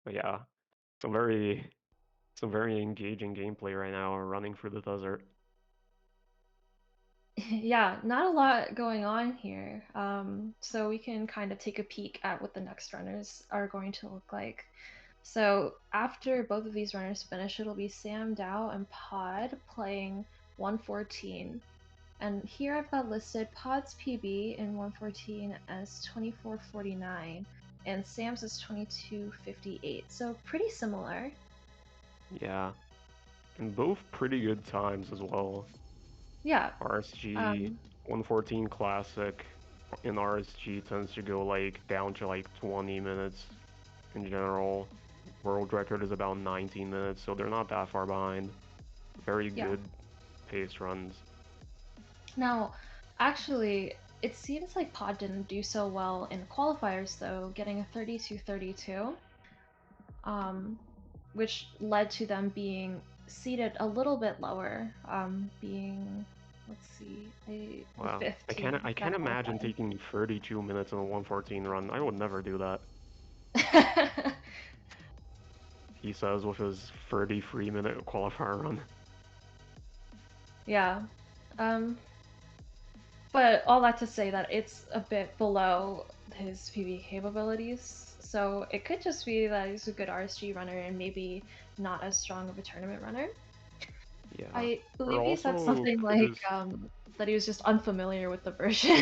But yeah, some very some very engaging gameplay right now running through the desert. Yeah, not a lot going on here. So we can kind of take a peek at what the next runners are going to look like. So after both of these runners finish, it'll be Sam Dow and Pod playing 114. And here I've got listed Pod's PB in 114 as 24:49, and Sam's is 22:58. So pretty similar. Yeah, and both pretty good times as well. Yeah. RSG Um, 114 Classic in RSG tends to go like down to like 20 minutes in general. World record is about 19 minutes, so they're not that far behind. Very yeah. good pace runs. Now, actually, it seems like Pod didn't do so well in qualifiers, though, getting a 32-32, um, which led to them being seated a little bit lower, being, let's see, the Wow, fifth I can't team I that can't imagine taking 32 minutes in a 114 run. I would never do that. qualified. He says with his 33-minute qualifier run. Yeah. Um, but all that to say that it's a bit below his PB capabilities. So it could just be that he's a good RSG runner and maybe not as strong of a tournament runner. Yeah. I Or believe he said also something could like just that he was just unfamiliar with the version.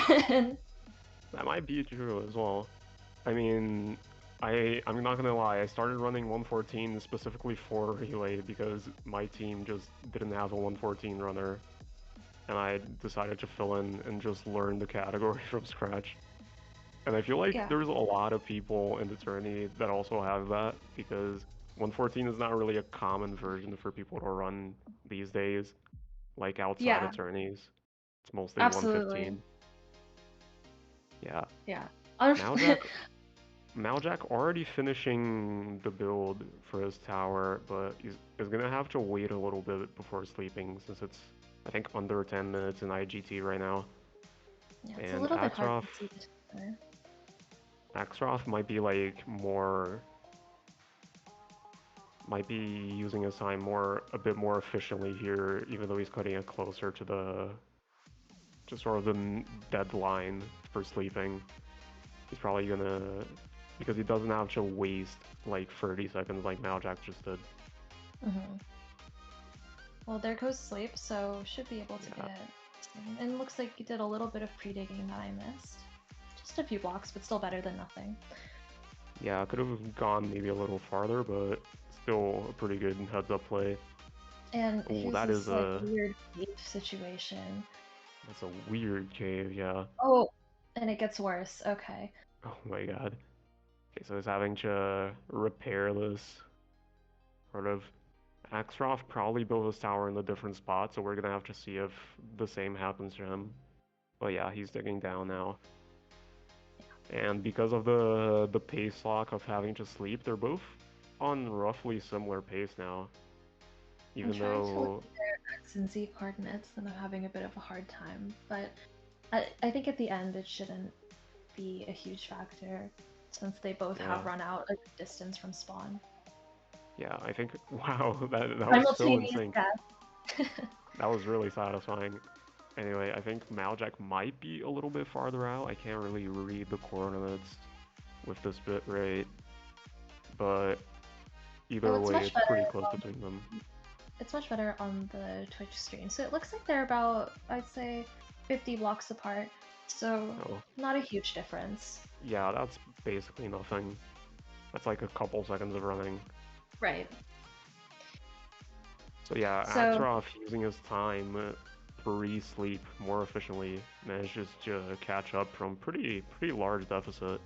that might be true as well. I mean, I'm not gonna lie, I started running 114 specifically for relay because my team just didn't have a 114 runner, and I decided to fill in and just learn the category from scratch. And I feel like Yeah. there's a lot of people in the tourney that also have that because 114 is not really a common version for people to run these days, like outside Yeah, of tourneys. It's mostly absolutely. 115. Yeah. Yeah. Maljack Maljack already finishing the build for his tower, but is gonna have to wait a little bit before sleeping since it's I think under 10 minutes in IGT right now. Yeah, it's a And little bit hard to see the together. Axroff might be using his time a bit more efficiently here, even though he's cutting it closer to the to sort of the deadline for sleeping. He's probably gonna because he doesn't have to waste like 30 seconds like Maljack just did. Hmm. Well, there goes sleep, so should be able to Yeah. get. And it looks like you did a little bit of pre-digging that I missed. Just a few blocks, but still better than nothing. Yeah, I could have gone maybe a little farther, but still a pretty good heads-up play. And Oh, here's that is this like a weird cave situation. that's a weird cave, yeah. Oh, and it gets worse. Okay. Oh my god. Okay, so he's having to repair this sort of. Axroff probably built his tower in a different spot, so we're gonna have to see if the same happens to him. But yeah, he's digging down now. And because of the pace lock of having to sleep, they're both on roughly similar pace now. I'm Even trying to look though, at their X and Z coordinates, and I'm having a bit of a hard time. But I think at the end it shouldn't be a huge factor, since they both have yeah, run out a good distance from spawn. yeah, I think wow, that was so in Simultaneous sync. death. That was really satisfying. Anyway, I think Maljack might be a little bit farther out. I can't really read the coordinates with this bit rate, but Oh, either it's way, much it's better. pretty close between them. It's much better on the Twitch stream. So it looks like they're about, I'd say, 50 blocks apart. So Oh, not a huge difference. yeah, that's basically nothing. That's like a couple seconds of running. Right. So yeah, So Axroff using his time pre-sleep more efficiently manages to catch up from pretty large deficit.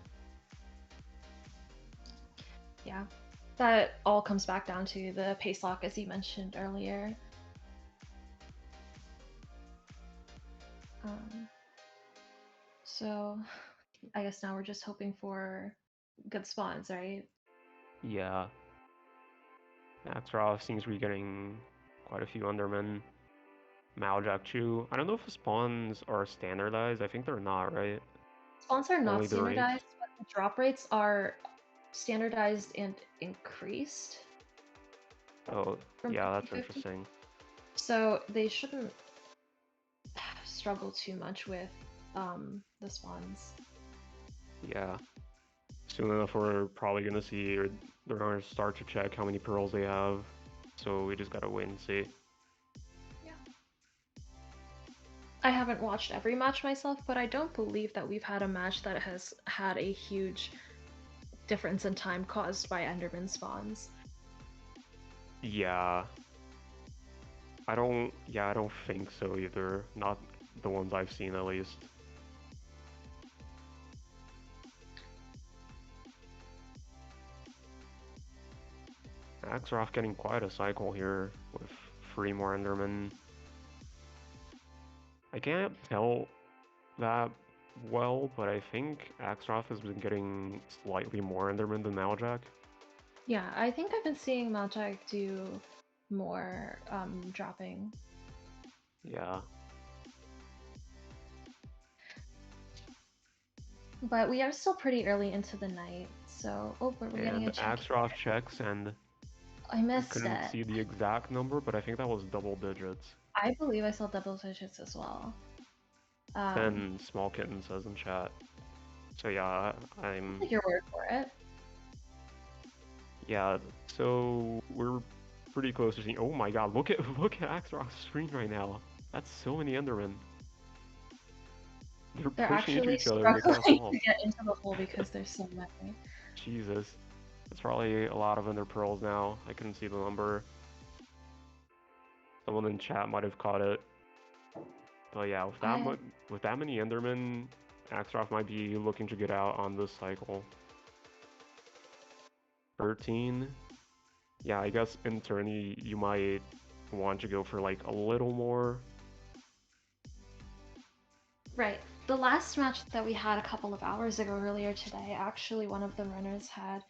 yeah, that all comes back down to the pace lock, as you mentioned earlier. Um, so I guess now we're just hoping for good spawns, right? Yeah, Axroff seems to be getting quite a few Undermen. Maljack Chu. I don't know if the spawns are standardized. I think they're not, right? Spawns are not Only the standardized, rates. but the drop rates are standardized and increased Oh, from yeah, that's 50/50. interesting. So they shouldn't struggle too much with the spawns. Yeah. Soon enough, we're probably gonna see, or they're gonna start to check how many pearls they have. So we just gotta wait and see. Yeah. I haven't watched every match myself, but I don't believe that we've had a match that has had a huge difference in time caused by Enderman spawns. Yeah, I don't. Yeah, I don't think so either. Not the ones I've seen, at least. Axeroth getting quite a cycle here with 3 more Endermen. I can't tell that well, but I think Axeroth has been getting slightly more Enderman than Maljack. Yeah, I think I've been seeing Maljack do more dropping. Yeah. But we are still pretty early into the night, so we're getting a And check Axeroth here. checks, and I I missed couldn't it. see the exact number, but I think that was double digits. I believe I saw double digits as well. 10 small kitten says in chat. So yeah, I'll I'm take your word for it. yeah. So we're pretty close to seeing. Oh my God! Look at Axeroth's screen right now. That's so many Endermen. They're They're pushing into actually each other and they can't struggling to fall. get into the hole because there's so many. Jesus, that's probably a lot of Ender pearls now. I couldn't see the number. Someone in chat might have caught it. But yeah, I with that many Endermen, Axeroth might be looking to get out on this cycle. 13. Yeah, I guess in tourney you might want to go for like a little more. Right. The last match that we had a couple of hours ago earlier today, actually one of the runners had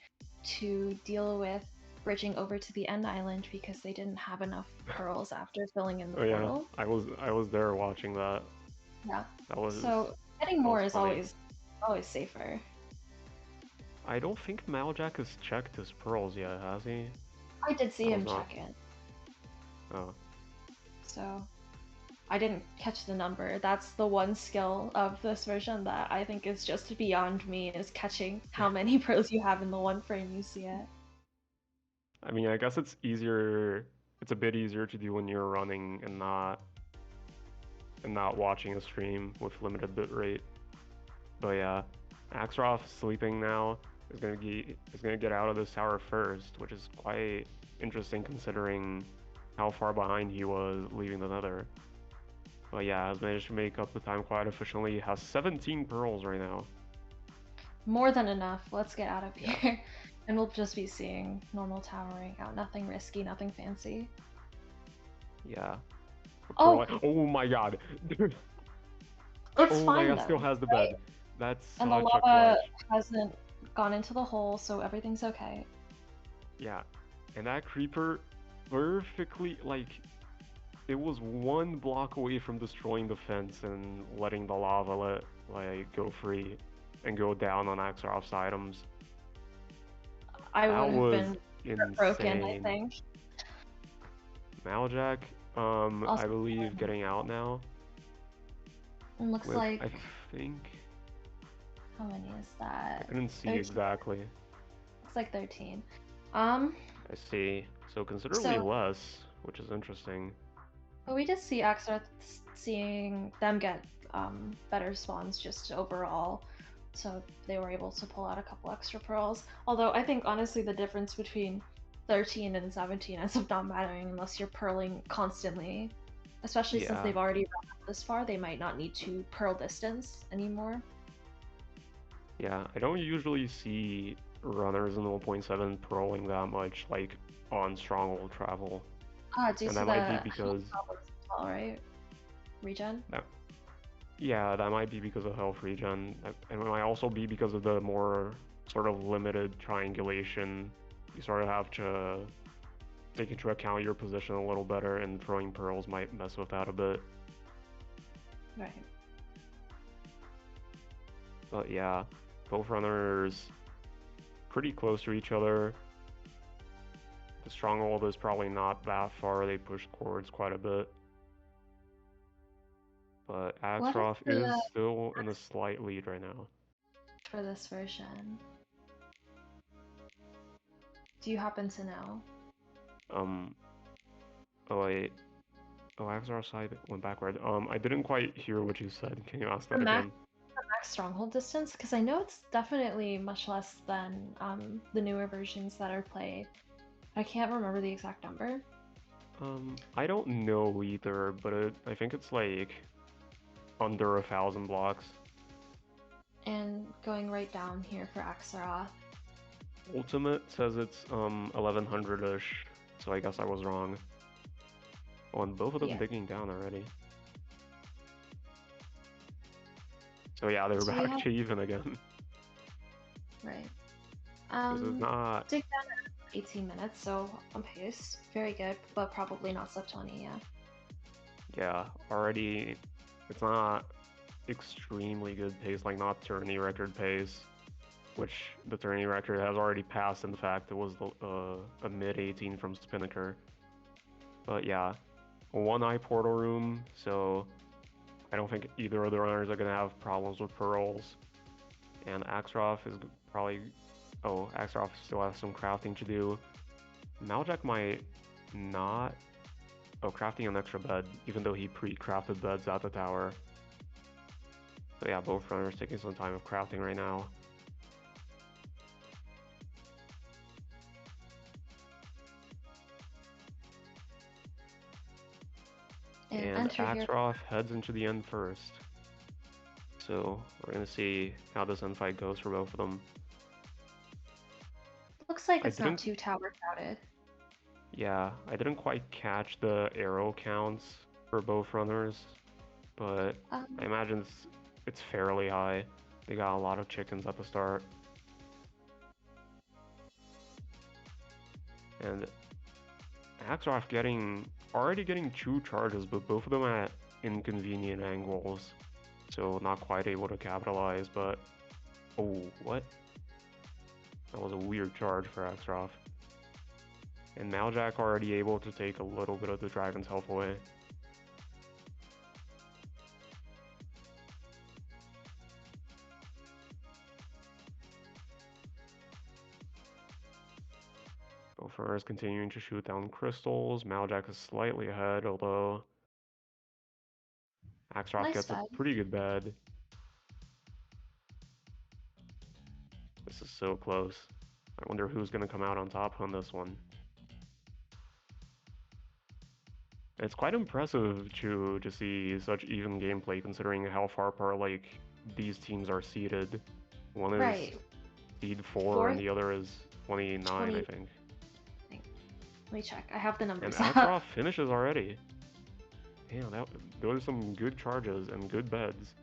to deal with bridging over to the end island because they didn't have enough pearls after filling in the Oh yeah, portal. I was there watching that. Yeah. That was So getting that more was is funny. always safer. I don't think Maljack has checked his pearls yet, has he? I did see That was him not. check it. Oh. So I didn't catch the number. That's the one skill of this version that I think is just beyond me, is catching how many pearls you have in the one frame you see it. I mean, I guess it's easier. It's a bit easier to do when you're running and not watching a stream with limited bitrate. But yeah, Axeroth sleeping now is gonna get out of this tower first, which is quite interesting considering how far behind he was leaving the Nether. But yeah, has managed to make up the time quite efficiently. Has 17 pearls right now. More than enough. Let's get out of Yeah, here. And we'll just be seeing normal towering out. Nothing risky, nothing fancy. yeah. Oh, Oh my God. it's Oh my fine God, still though, has the right? bed. That's And the such a lava clutch. hasn't gone into the hole, so everything's okay. Yeah, and that creeper perfectly, like, it was 1 block away from destroying the fence and letting the lava like go free and go down on Axaroth's items. I That would have was been broken, I insane. think. Maljack, I Also, believe getting out now looks with, like, I think, how many is I that? couldn't see 13. exactly. Looks like 13. Um, I see. So considerably so less, which is interesting. but we did see Axarth seeing them get better spawns just overall, so they were able to pull out a couple extra pearls. Although I think honestly the difference between 13 and 17 ends up not mattering unless you're pearling constantly. Especially since Yeah, they've already run up this far, they might not need to pearl distance anymore. yeah. I don't usually see runners in 1.7 pearling that much, like, on stronghold travel. Due And to that might the be health because problems as well, right? Regen? that, yeah, that might be because of health regen. And it might also be because of the more sort of limited triangulation. You sort of have to take into account your position a little better, and throwing pearls might mess with that a bit. Right. But yeah, both runners pretty close to each other. The stronghold is probably not that far. They push chords quite a bit. But What is Axroff is the still in a slight lead right now. for this version? Do you happen to know? Um, oh wait, oh Axroff's side went backward. I didn't quite hear what you said. Can you ask The that max again? the max stronghold distance? Because I know it's definitely much less than the newer versions that are played. I can't remember the exact number. I don't know either, but I think it's like under 1,000 blocks. And going right down here for Axaroth. Ultimate says it's 1100-ish, so I guess I was wrong. Oh, and both of them Yeah. digging down already. So yeah, they're So we back have to even again. right. This is not, Dig down at 18 minutes, so on pace. Very good, but probably not sub 20, yeah. yeah, already, it's not extremely good pace, like not tourney record pace, which the tourney record has already passed. In fact, it was a mid 18 from Spinnaker. But yeah, a one-eye portal room, so I don't think either of the runners are going to have problems with pearls. And Axroff is probably... Oh, Axroff still has some crafting to do. Maljack might not... Oh, crafting an extra bed, even though he pre-crafted beds at the tower. So yeah, both runners taking some time of crafting right now. And And enter here. Axroff heads into the end first. So we're going to see how this end fight goes for both of them. Looks like I it's not didn't... too tower crowded. Yeah, I didn't quite catch the arrow counts for both runners, but I Um, imagine it's fairly high. They got a lot of chickens at the start. And Axroff already getting 2 charges, but both of them at inconvenient angles. So not quite able to capitalize, but... Oh, what? That was a weird charge for Axroff. And Maljack already able to take a little bit of the dragon's health away. Both runners continuing to shoot down crystals. Maljack is slightly ahead, although Axroff nice gets a bed. pretty good bed. This is so close. I wonder who's going to come out on top on this one. It's quite impressive to see such even gameplay considering how far apart like these teams are seeded. One is Right. seed 4 and Fourth, the other is 29, 20. I think. Let me check. I have the And numbers up. Axroff finishes already. Damn, those are some good charges and good beds.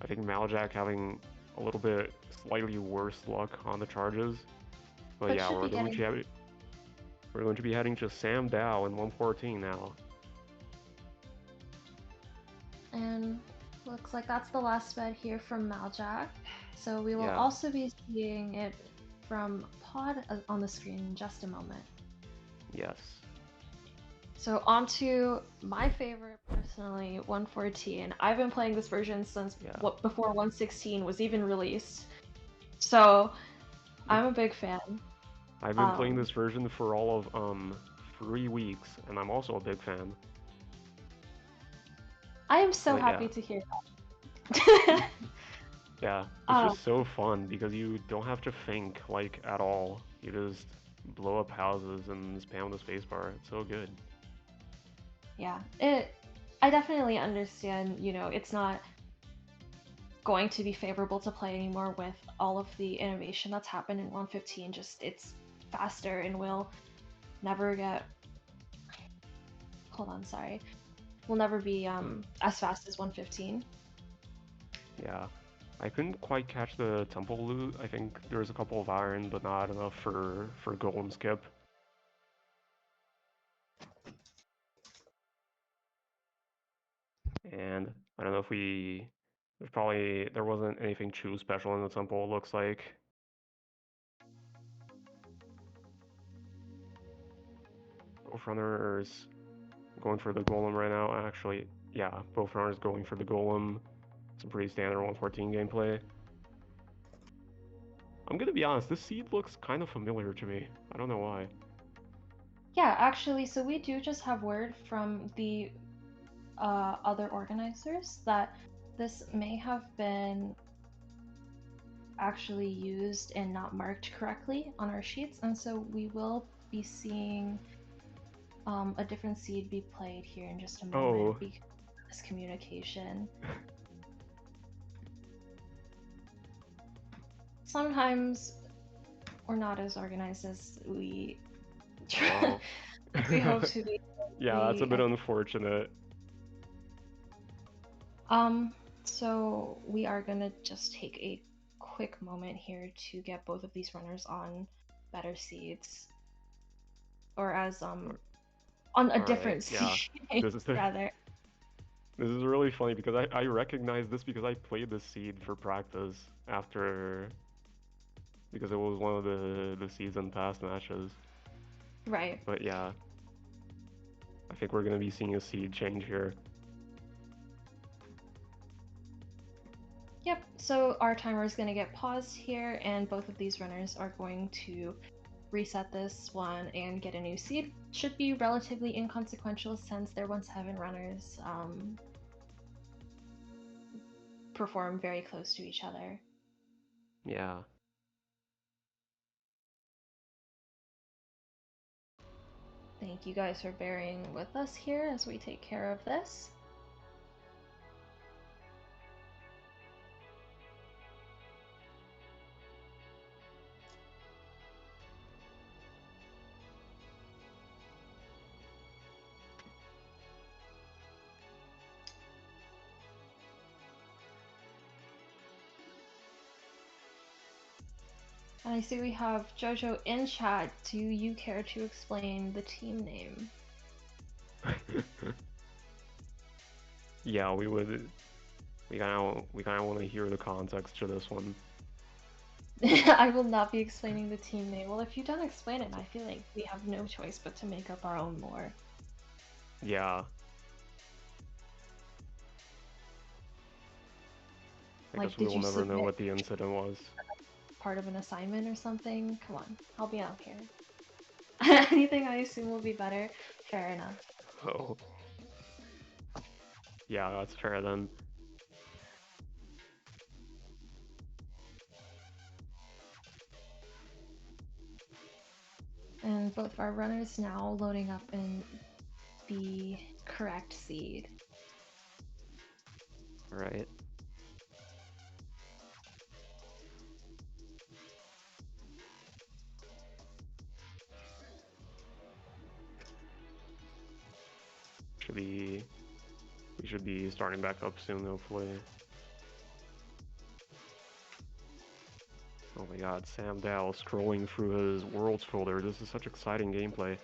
I think Maljack having a little bit slightly worse luck on the charges. But But yeah, should be getting. we're going to be heading to Sam Dow in 114 now. And looks like that's the last bed here from Maljack. So we will Yeah, also be seeing it from Pod on the screen in just a moment. yes. So on to my favorite personally, 114. I've been playing this version since Yeah. before 116 was even released. So I'm a big fan. I've been playing this version for all of 3 weeks, and I'm also a big fan. I am so But yeah, happy to hear that. yeah, it's just so fun because you don't have to think like at all. You just blow up houses and spam the spacebar. It's so good. Yeah, I definitely understand, it's not going to be favorable to play anymore with all of the innovation that's happened in 115. Just it's faster and will never get hold on, sorry. Will never be as fast as 115. Yeah. I couldn't quite catch the temple loot. I think there's a couple of iron, but not enough for golem skip. And I don't know if there wasn't anything too special in the temple, it looks like. Both runners going for the golem right now. Actually, yeah, both runners going for the golem. It's a pretty standard 114 gameplay. I'm gonna be honest, this seed looks kind of familiar to me. I don't know why. Yeah, actually, so we do just have word from the other organizers that this may have been actually used and not marked correctly on our sheets, and so we will be seeing a different seed be played here in just a moment because of this communication. Sometimes we're not as organized as we Oh. like we hope to be. Yeah, that's a bit unfortunate. So we are gonna just take a quick moment here to get both of these runners on better seeds, or as on a different yeah. seed This is rather. This is really funny because I recognize this because I played this seed for practice after because it was one of the season pass matches. Right. But yeah, I think we're gonna be seeing a seed change here. Yep, so our timer is going to get paused here, and both of these runners are going to reset this one and get a new seed. Should be relatively inconsequential since their 1-7 runners perform very close to each other. Yeah. Thank you guys for bearing with us here as we take care of this. And I see we have Jojo in chat. Do you care to explain the team name? Yeah, we would. We kind of want to hear the context to this one. I will not be explaining the team name. Well, if you don't explain it, I feel like we have no choice but to make up our own lore. Yeah. I guess we will never know what the incident was. Part of an assignment or something? Come on, help me out here. Anything I assume will be better? Fair enough. Oh. Yeah, that's fair then. And both of our runners now loading up in the correct seed. Right. We should be starting back up soon, hopefully. Oh my god, Sam Dow scrolling through his worlds folder. This is such exciting gameplay.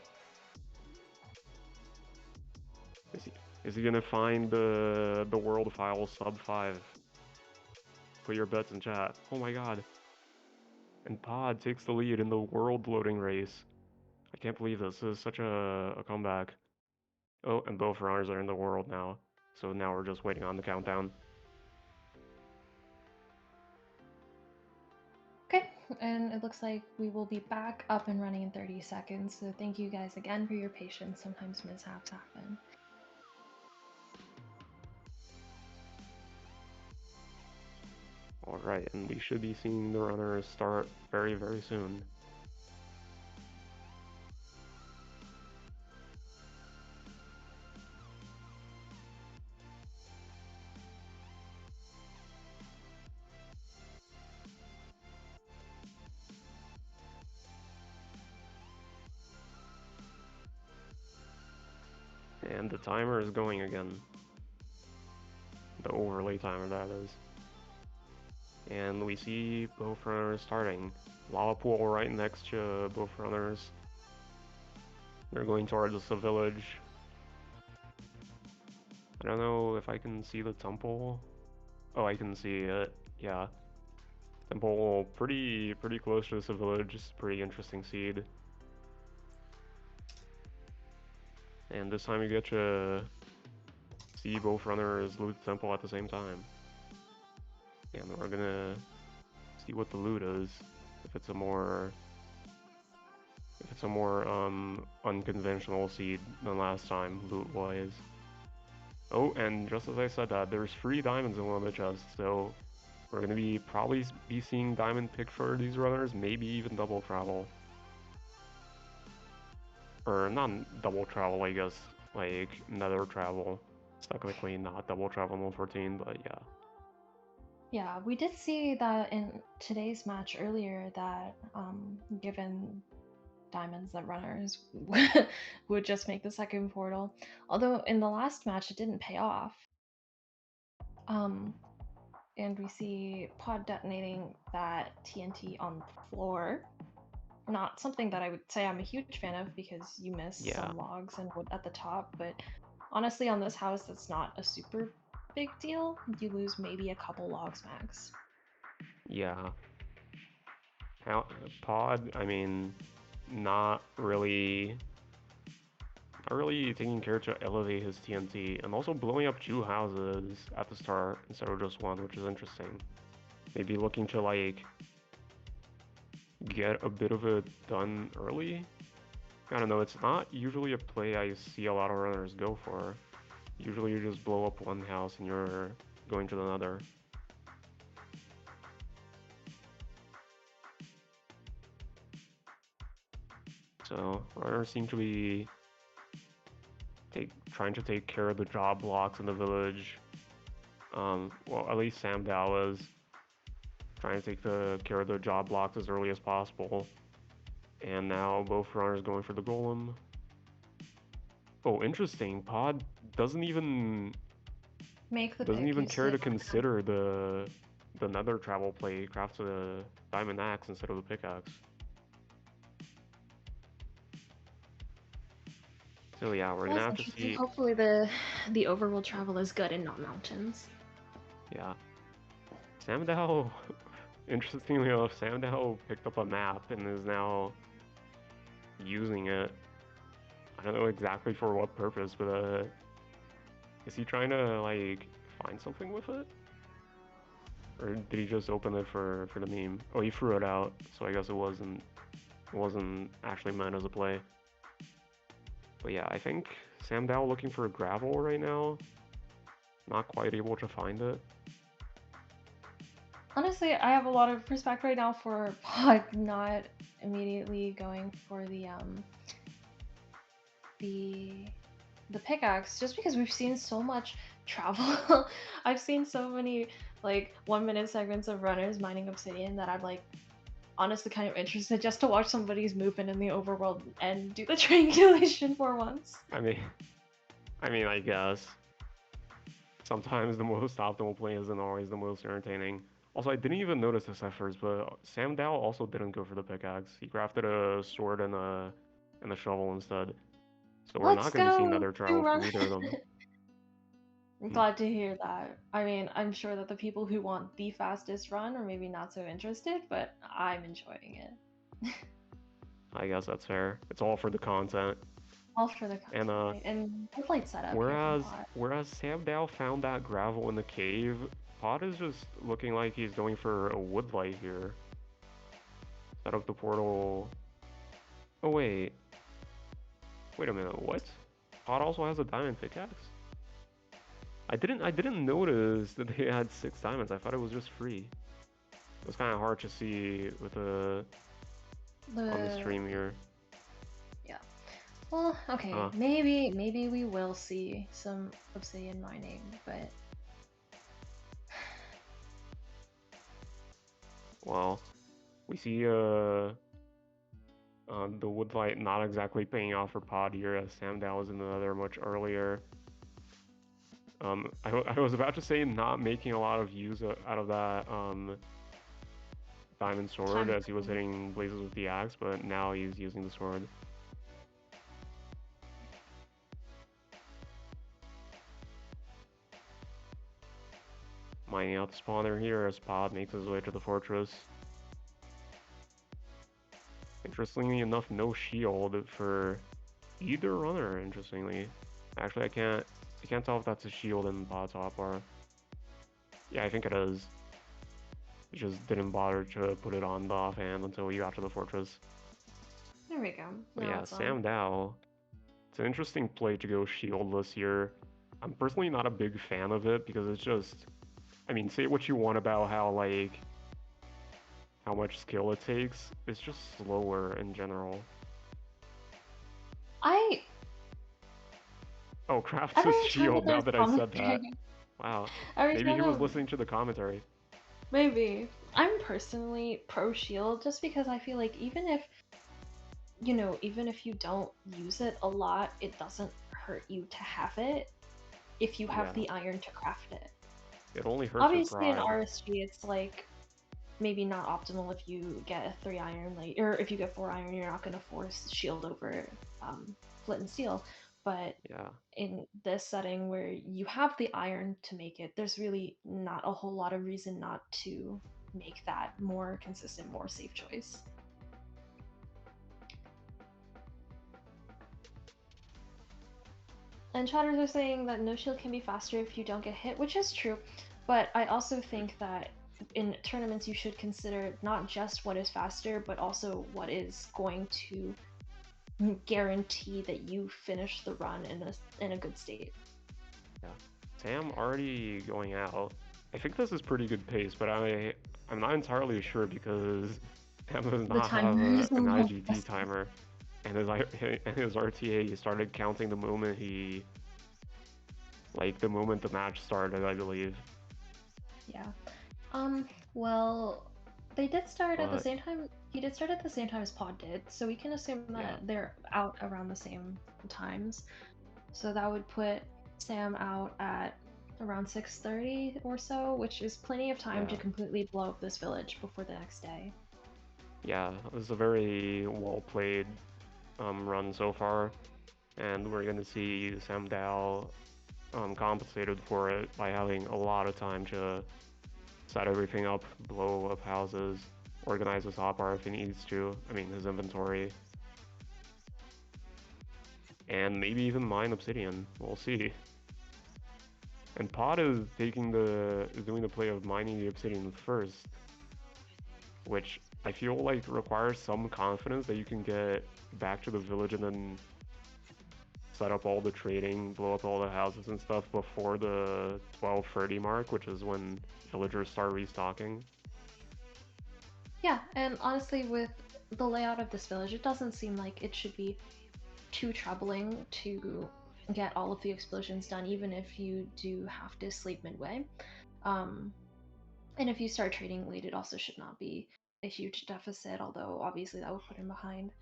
Is he gonna find the world file sub 5? Put your bets in chat. Oh my god. And Pod takes the lead in the world loading race. I can't believe this. This is such a comeback. Oh, and both runners are in the world now. So now we're just waiting on the countdown. Okay, and it looks like we will be back up and running in 30 seconds. So thank you guys again for your patience. Sometimes mishaps happen. Alright, and we should be seeing the runners start very, very soon. And the timer is going again. The overlay timer, that is. And we see both runners starting. Lava pool right next to both runners. They're going towards the village. I don't know if I can see the temple. Oh, I can see it. Yeah. Temple pretty close to the village. It's a pretty interesting seed. And this time you get to see both runners loot the temple at the same time. And we're gonna see what the loot is. If it's a more unconventional seed than last time, loot-wise. Oh, and just as I said that, there's 3 diamonds in one of the chests, so we're gonna be probably be seeing diamond pick for these runners, maybe even double travel. Or not double travel, I guess, like nether travel. It's technically not double travel in 114, but yeah. Yeah, we did see that in today's match earlier that given diamonds that runners would just make the second portal. Although in the last match it didn't pay off. And we see Pod detonating that TNT on the floor. Not something that I would say I'm a huge fan of because you miss some logs and wood at the top, but honestly on this house that's not a super big deal. You lose maybe a couple logs max. Yeah. Pod, I mean, not really taking care to elevate his TNT, and also blowing up 2 houses at the start instead of just 1, which is interesting. Maybe looking to like get a bit of it done early. I don't know, it's not usually a play I see a lot of runners go for. Usually you just blow up 1 house and you're going to another. So runners seem to be trying to take care of the job blocks in the village. Well, at least Sam Dow is trying to take care of the job blocks as early as possible. And now both runners going for the golem. Oh, interesting. Pod doesn't even care to consider the nether travel play. He crafts a diamond axe instead of a pickaxe. So yeah, we're gonna have to see. Hopefully the overworld travel is good and not mountains. Yeah. Sam Dow, interestingly enough, Sam Dow picked up a map and is now using it. I don't know exactly for what purpose, but is he trying to like find something with it? Or did he just open it for the meme? Oh, he threw it out, so I guess it wasn't actually meant as a play. But yeah, I think Sam Dow looking for gravel right now. Not quite able to find it. Honestly, I have a lot of respect right now for Pod not immediately going for the pickaxe, just because we've seen so much travel. I've seen so many like 1-minute segments of runners mining obsidian that I'm like honestly kind of interested just to watch somebody's movement in the overworld and do the triangulation for once. I mean, I guess sometimes the most optimal play isn't always the most entertaining. Also, I didn't even notice this at first, but Sam Dow also didn't go for the pickaxe. He crafted a sword and a shovel instead. So we're not going to see nether travel from either of them. I'm glad to hear that. I mean, I'm sure that the people who want the fastest run are maybe not so interested, but I'm enjoying it. I guess that's fair. It's all for the content. All for the content, right? And good light setup. Whereas Sam Dow found that gravel in the cave, Pod is just looking like he's going for a wood light here. Set up the portal. Oh wait. Wait a minute, what? Pod also has a diamond pickaxe? I didn't notice that they had 6 diamonds. I thought it was just 3. It was kind of hard to see with on the stream here. Yeah. Well, okay. Maybe we will see some obsidian mining, but well, we see the woodlight not exactly paying off for Pod here, as Sam Dow was in the nether much earlier. I was about to say not making a lot of use out of that diamond sword as he was hitting blazes with the axe, but now he's using the sword. Mining out the spawner here as Pod makes his way to the fortress. Interestingly enough, no shield for Either runner, interestingly. Actually, I can't tell if that's a shield in bot top or yeah, I think it is. It just didn't bother to put it on the offhand until you got to the fortress. There we go. But Now yeah, it's on. Sam Dow. It's an interesting play to go shieldless here. I'm personally not a big fan of it because it's just, I mean, say what you want about how like how much skill it takes. It's just slower in general. I Oh, crafts his every time that shield now there's that I said that. commentary, Wow. every Maybe time he was that listening to the commentary. maybe I'm personally pro shield just because I feel like even if you don't use it a lot, it doesn't hurt you to have it if you have Yeah, the iron to craft it. it only hurts your Obviously, in pride. RSG, it's like maybe not optimal if you get a 3 iron, like, or if you get 4 iron, you're not going to force shield over flint and steel. But Yeah. in this setting where you have the iron to make it, there's really not a whole lot of reason not to make that more consistent, more safe choice. And chatters are saying that no shield can be faster if you don't get hit, which is true. But I also think that in tournaments you should consider not just what is faster, but also what is going to guarantee that you finish the run in a good state. Yeah. Sam already going out. I think this is pretty good pace, but I'm not entirely sure because Sam does The not have timer is a an little IGT busted. timer, and his RTA he started counting the moment the moment the match started, I believe. Yeah. Well, they did start at the But same time. He did start at the same time as Pod did, so we can assume yeah, that they're out around the same times. So that would put Sam out at around 6:30 or so, which is plenty of time to yeah, completely blow up this village before the next day. yeah. This is a very well played run so far, and we're gonna see Sam Dow compensated for it by having a lot of time to set everything up, blow up houses, organize his hotbar if he needs to. I mean, his inventory, and maybe even mine obsidian. We'll see. And Pod is doing the play of mining the obsidian first, which I feel like requires some confidence that you can get back to the village and then set up all the trading, blow up all the houses and stuff before the 12:30 mark, which is when villagers start restocking. Yeah, and honestly, with the layout of this village, it doesn't seem like it should be too troubling to get all of the explosions done, even if you do have to sleep midway. Um, and if you start trading late, it also should not be a huge deficit, although obviously that would put him behind.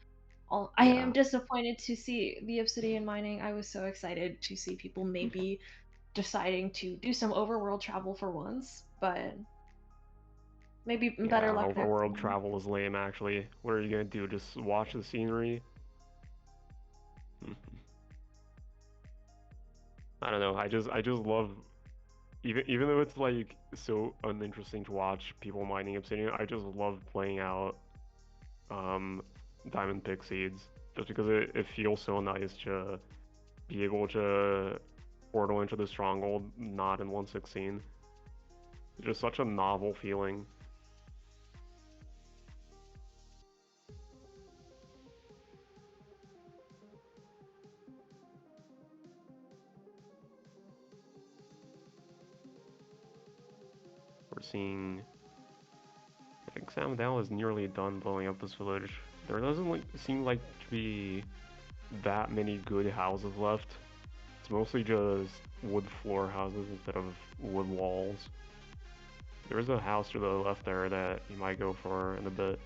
I am Yeah, disappointed to see the obsidian mining. I was so excited to see people maybe deciding to do some overworld travel for once, but maybe better yeah, luck next overworld time. travel is lame actually. What are you gonna do? Just watch the scenery? I don't know. I just love even though it's like so uninteresting to watch people mining obsidian, I just love playing out um diamond pick seeds just because it feels so nice to be able to portal into the stronghold not in 116. It's just such a novel feeling. We're seeing I think Sam Dow is nearly done blowing up this village. There doesn't seem like to be that many good houses left. It's mostly just wood floor houses instead of wood walls. There is a house to the left there that you might go for in a bit.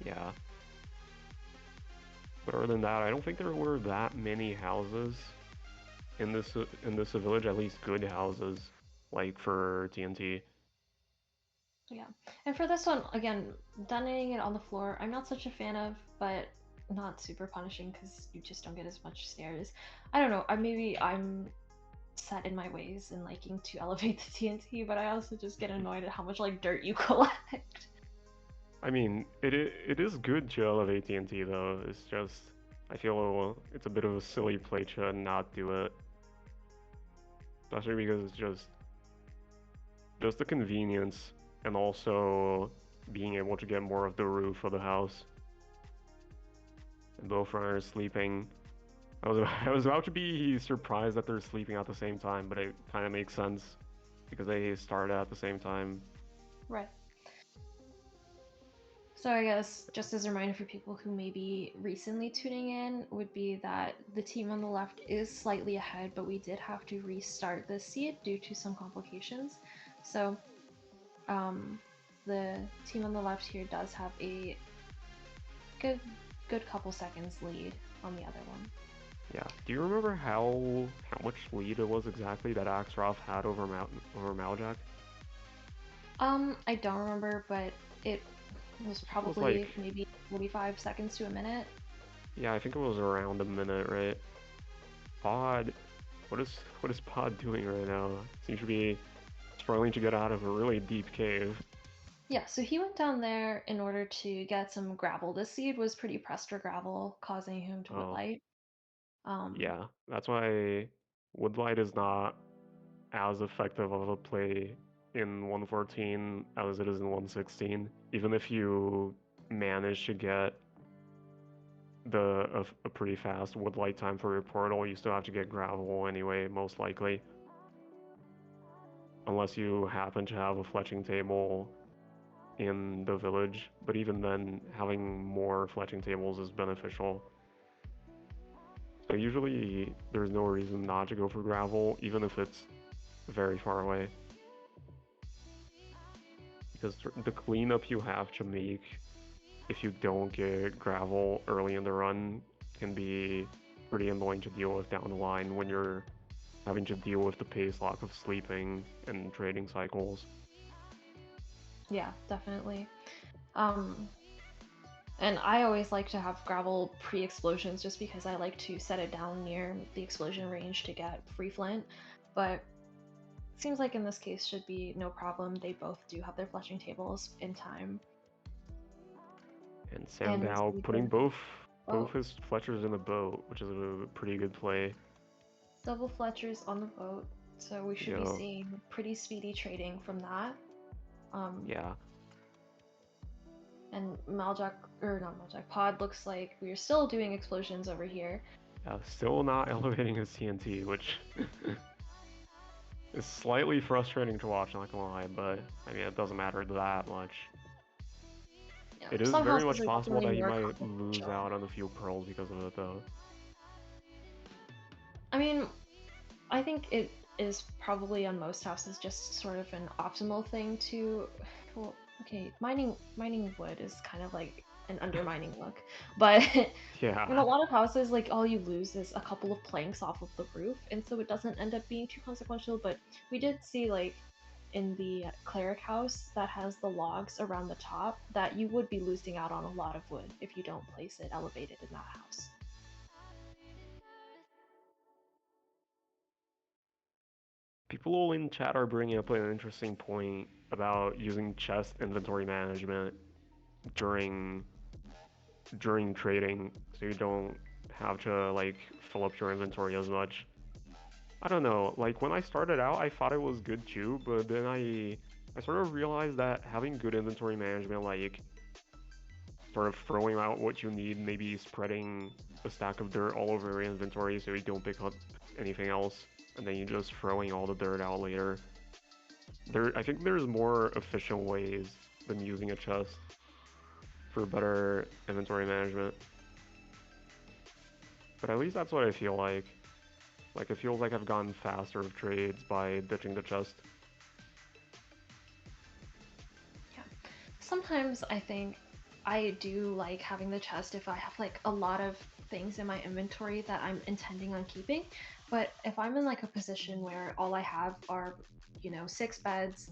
Yeah. But other than that, I don't think there were that many houses in this village, at least good houses, like for TNT. Yeah. And for this one, again, detonating it on the floor, I'm not such a fan of, but not super punishing because you just don't get as much stairs. I don't know. Maybe I'm set in my ways in liking to elevate the TNT, but I also just get annoyed at how much like dirt you collect. I mean, it is good to elevate TNT though. It's just I feel it's a bit of a silly play to not do it, especially because it's just the convenience and also being able to get more of the roof of the house. And both runners sleeping. I was about to be surprised that they're sleeping at the same time, but it kind of makes sense because they started at the same time. Right. So I guess just as a reminder for people who may be recently tuning in would be that the team on the left is slightly ahead, but we did have to restart the seed due to some complications. So the team on the left here does have a good couple seconds lead on the other one. Yeah. Do you remember how much lead it was exactly that Axeroth had over Maljack? I don't remember, but it was It was like, probably maybe 45 seconds to a minute. yeah, I think it was around a minute, right? Pod, what is Pod doing right now? Seems to be struggling to get out of a really deep cave. Yeah, so he went down there in order to get some gravel. This seed was pretty pressed for gravel, causing him to Oh, woodlight. Um, yeah. That's why Woodlight is not as effective of a play in 114 as it is in 116. Even if you manage to get a pretty fast woodlight time for your portal, you still have to get gravel anyway, most likely. Unless you happen to have a fletching table in the village, but even then, having more fletching tables is beneficial. So usually, there's no reason not to go for gravel, even if it's very far away. Because the cleanup you have to make if you don't get gravel early in the run can be pretty annoying to deal with down the line when you're having to deal with the pace lock of sleeping and trading cycles. yeah, definitely. Um, and I always like to have gravel pre-explosions just because I like to set it down near the explosion range to get free flint. But it seems like in this case should be no problem. They both do have their fletching tables in time. And And Sandow we putting did both boat. his Fletchers in the boat, which is a pretty good play. Double Fletchers on the boat. So we should be Yo, seeing pretty speedy trading from that. Um, yeah, and Maljack, or not Maljack, Pod looks like we're still doing explosions over here. still not elevating his TNT, which is slightly frustrating to watch, not gonna lie, but I mean, it doesn't matter that much. Yeah, It is some very houses much are possible definitely that he more might lose confidential. out on a few pearls because of it, though. I mean, I think it is probably on most houses just sort of an optimal thing to. Well, okay, mining wood is kind of like an undermining look, but in a Yeah, lot of houses, like all you lose is a couple of planks off of the roof, and so it doesn't end up being too consequential. But we did see like in the cleric house that has the logs around the top that you would be losing out on a lot of wood if you don't place it elevated in that house. people in chat are bringing up an interesting point about using chest inventory management during trading, so you don't have to like fill up your inventory as much. I don't know. Like when I started out, I thought it was good too, but then I sort of realized that having good inventory management, like sort of throwing out what you need, maybe spreading a stack of dirt all over your inventory so you don't pick up anything else, and then you just throwing all the dirt out later. I think there's more efficient ways than using a chest for better inventory management. But at least that's what I feel like. Like it feels like I've gotten faster with trades by ditching the chest. Yeah. Sometimes I think I do like having the chest if I have like a lot of things in my inventory that I'm intending on keeping. But if I'm in like a position where all I have are, 6 beds,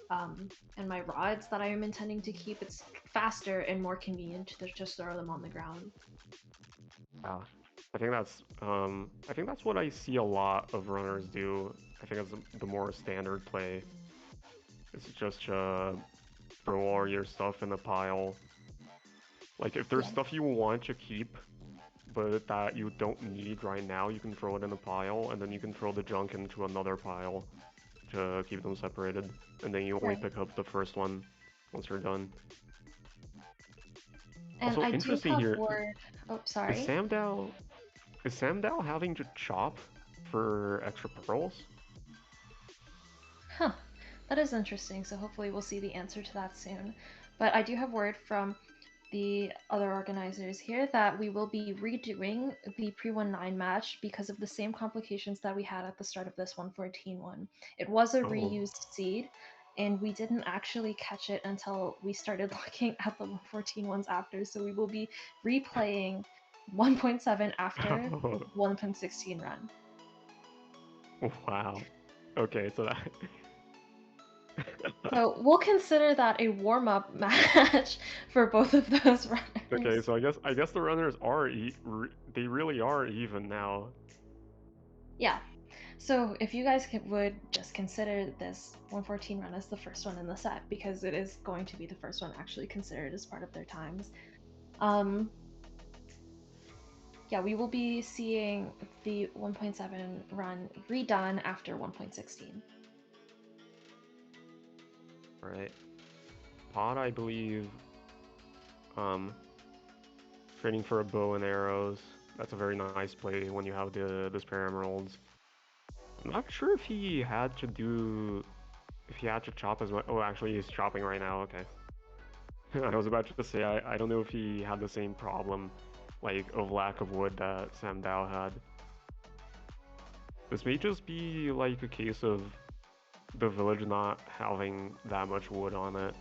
and my rods that I am intending to keep, it's faster and more convenient to just throw them on the ground. Ah. I think that's what I see a lot of runners do. I think it's the more standard play. It's just throw all your stuff in a pile. Like if there's Yeah. stuff you want to keep, but that you don't need right now, you can throw it in a pile, and then you can throw the junk into another pile to keep them separated, and then you only Right. pick up the first one once you're done. And Also I do interesting have here, word. Oh, is sorry. Samdao is Samdao having to chop for extra pearls? Huh. That is interesting. So hopefully we'll see the answer to that soon. But I do have word from the other organizers here that we will be redoing the pre-19 match because of the same complications that we had at the start of this 114 one. It was a Oh. reused seed, and we didn't actually catch it until we started looking at the 114 ones after, so we will be replaying 1.7 after the 1.16 run. Wow. Okay, so that So we'll consider that a warm-up match for both of those okay, runners. so I guess the runners are they really are even now. Yeah. So if you guys would just consider this 114 run as the first one in the set, because it is going to be the first one actually considered as part of their times. Yeah, we will be seeing the 1.7 run redone after 1.16. Right. Pod, I believe, um, trading for a bow and arrows. That's a very nice play when you have the spare emeralds. I'm not sure if he had to chop as well. Oh, actually, he's chopping right now. Okay. I was about to say I don't know if he had the same problem, like of lack of wood that Sam Dao had. This may just be like a case of the village not having that much wood on it,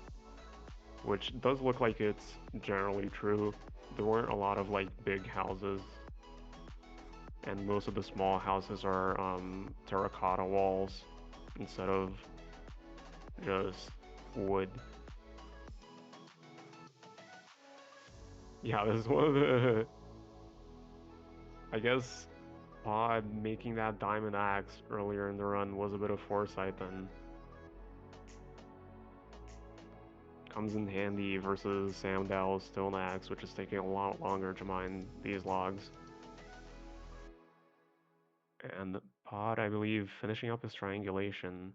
which does look like it's generally true. There weren't a lot of like big houses, and most of the small houses are terracotta walls instead of just wood. Yeah, this is one of the. I guess Pod making that diamond axe earlier in the run was a bit of foresight then. Comes in handy versus Sam Dowell's stone axe, which is taking a lot longer to mine these logs. And Pod, I believe, finishing up his triangulation.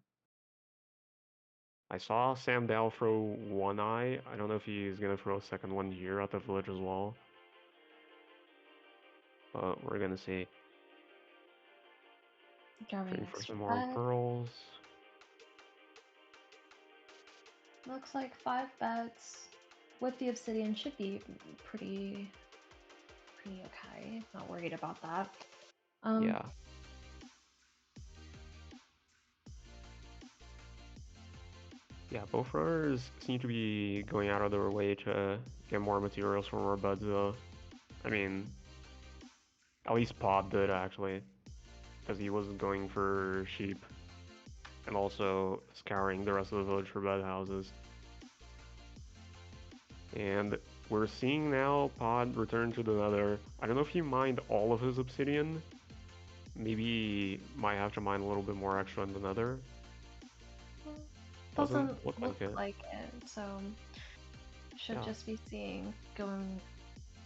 I saw Sam Dowell throw one eye. I don't know if he's gonna throw a second one here at the village as well. But we're gonna see. Grabbing Trading for extra some more bed. pearls. Looks like 5 beds with the obsidian should be pretty okay. Not worried about that. Um, Yeah. Yeah, both runners seem to be going out of their way to get more materials from our buds though. I mean, at least Pod did actually, because he wasn't going for sheep and also scouring the rest of the village for bed houses. And we're seeing now Pod return to the nether. I don't know if he mined all of his obsidian. Maybe might have to mine a little bit more extra in the nether. Doesn't doesn't look look like it. like it, so should Yeah. just be seeing going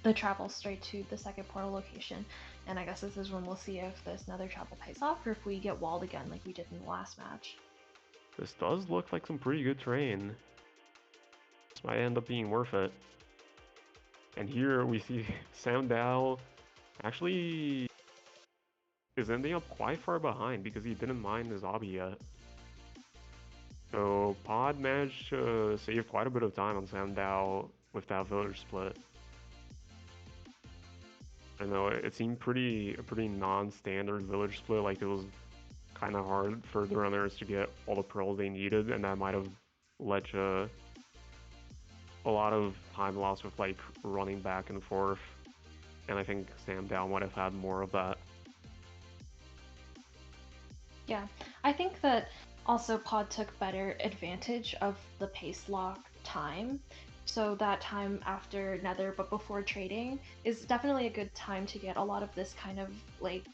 the travel straight to the second portal location. And I guess this is when we'll see if this nether travel pays off or if we get walled again like we did in the last match. This does look like some pretty good terrain. This might end up being worth it. And here we see Sam Dao actually is ending up quite far behind because he didn't mine his obby yet. So Pod managed to save quite a bit of time on Sam Dao with that village split. I know it seemed a pretty non-standard village split, like it was kind of hard for the runners to get all the pearls they needed, and that might have led to a lot of time lost with like running back and forth. And I think Sam Dow might have had more of that. Yeah, I think that also Pod took better advantage of the pace lock time So that time after Nether, but before trading, is definitely a good time to get a lot of this kind of like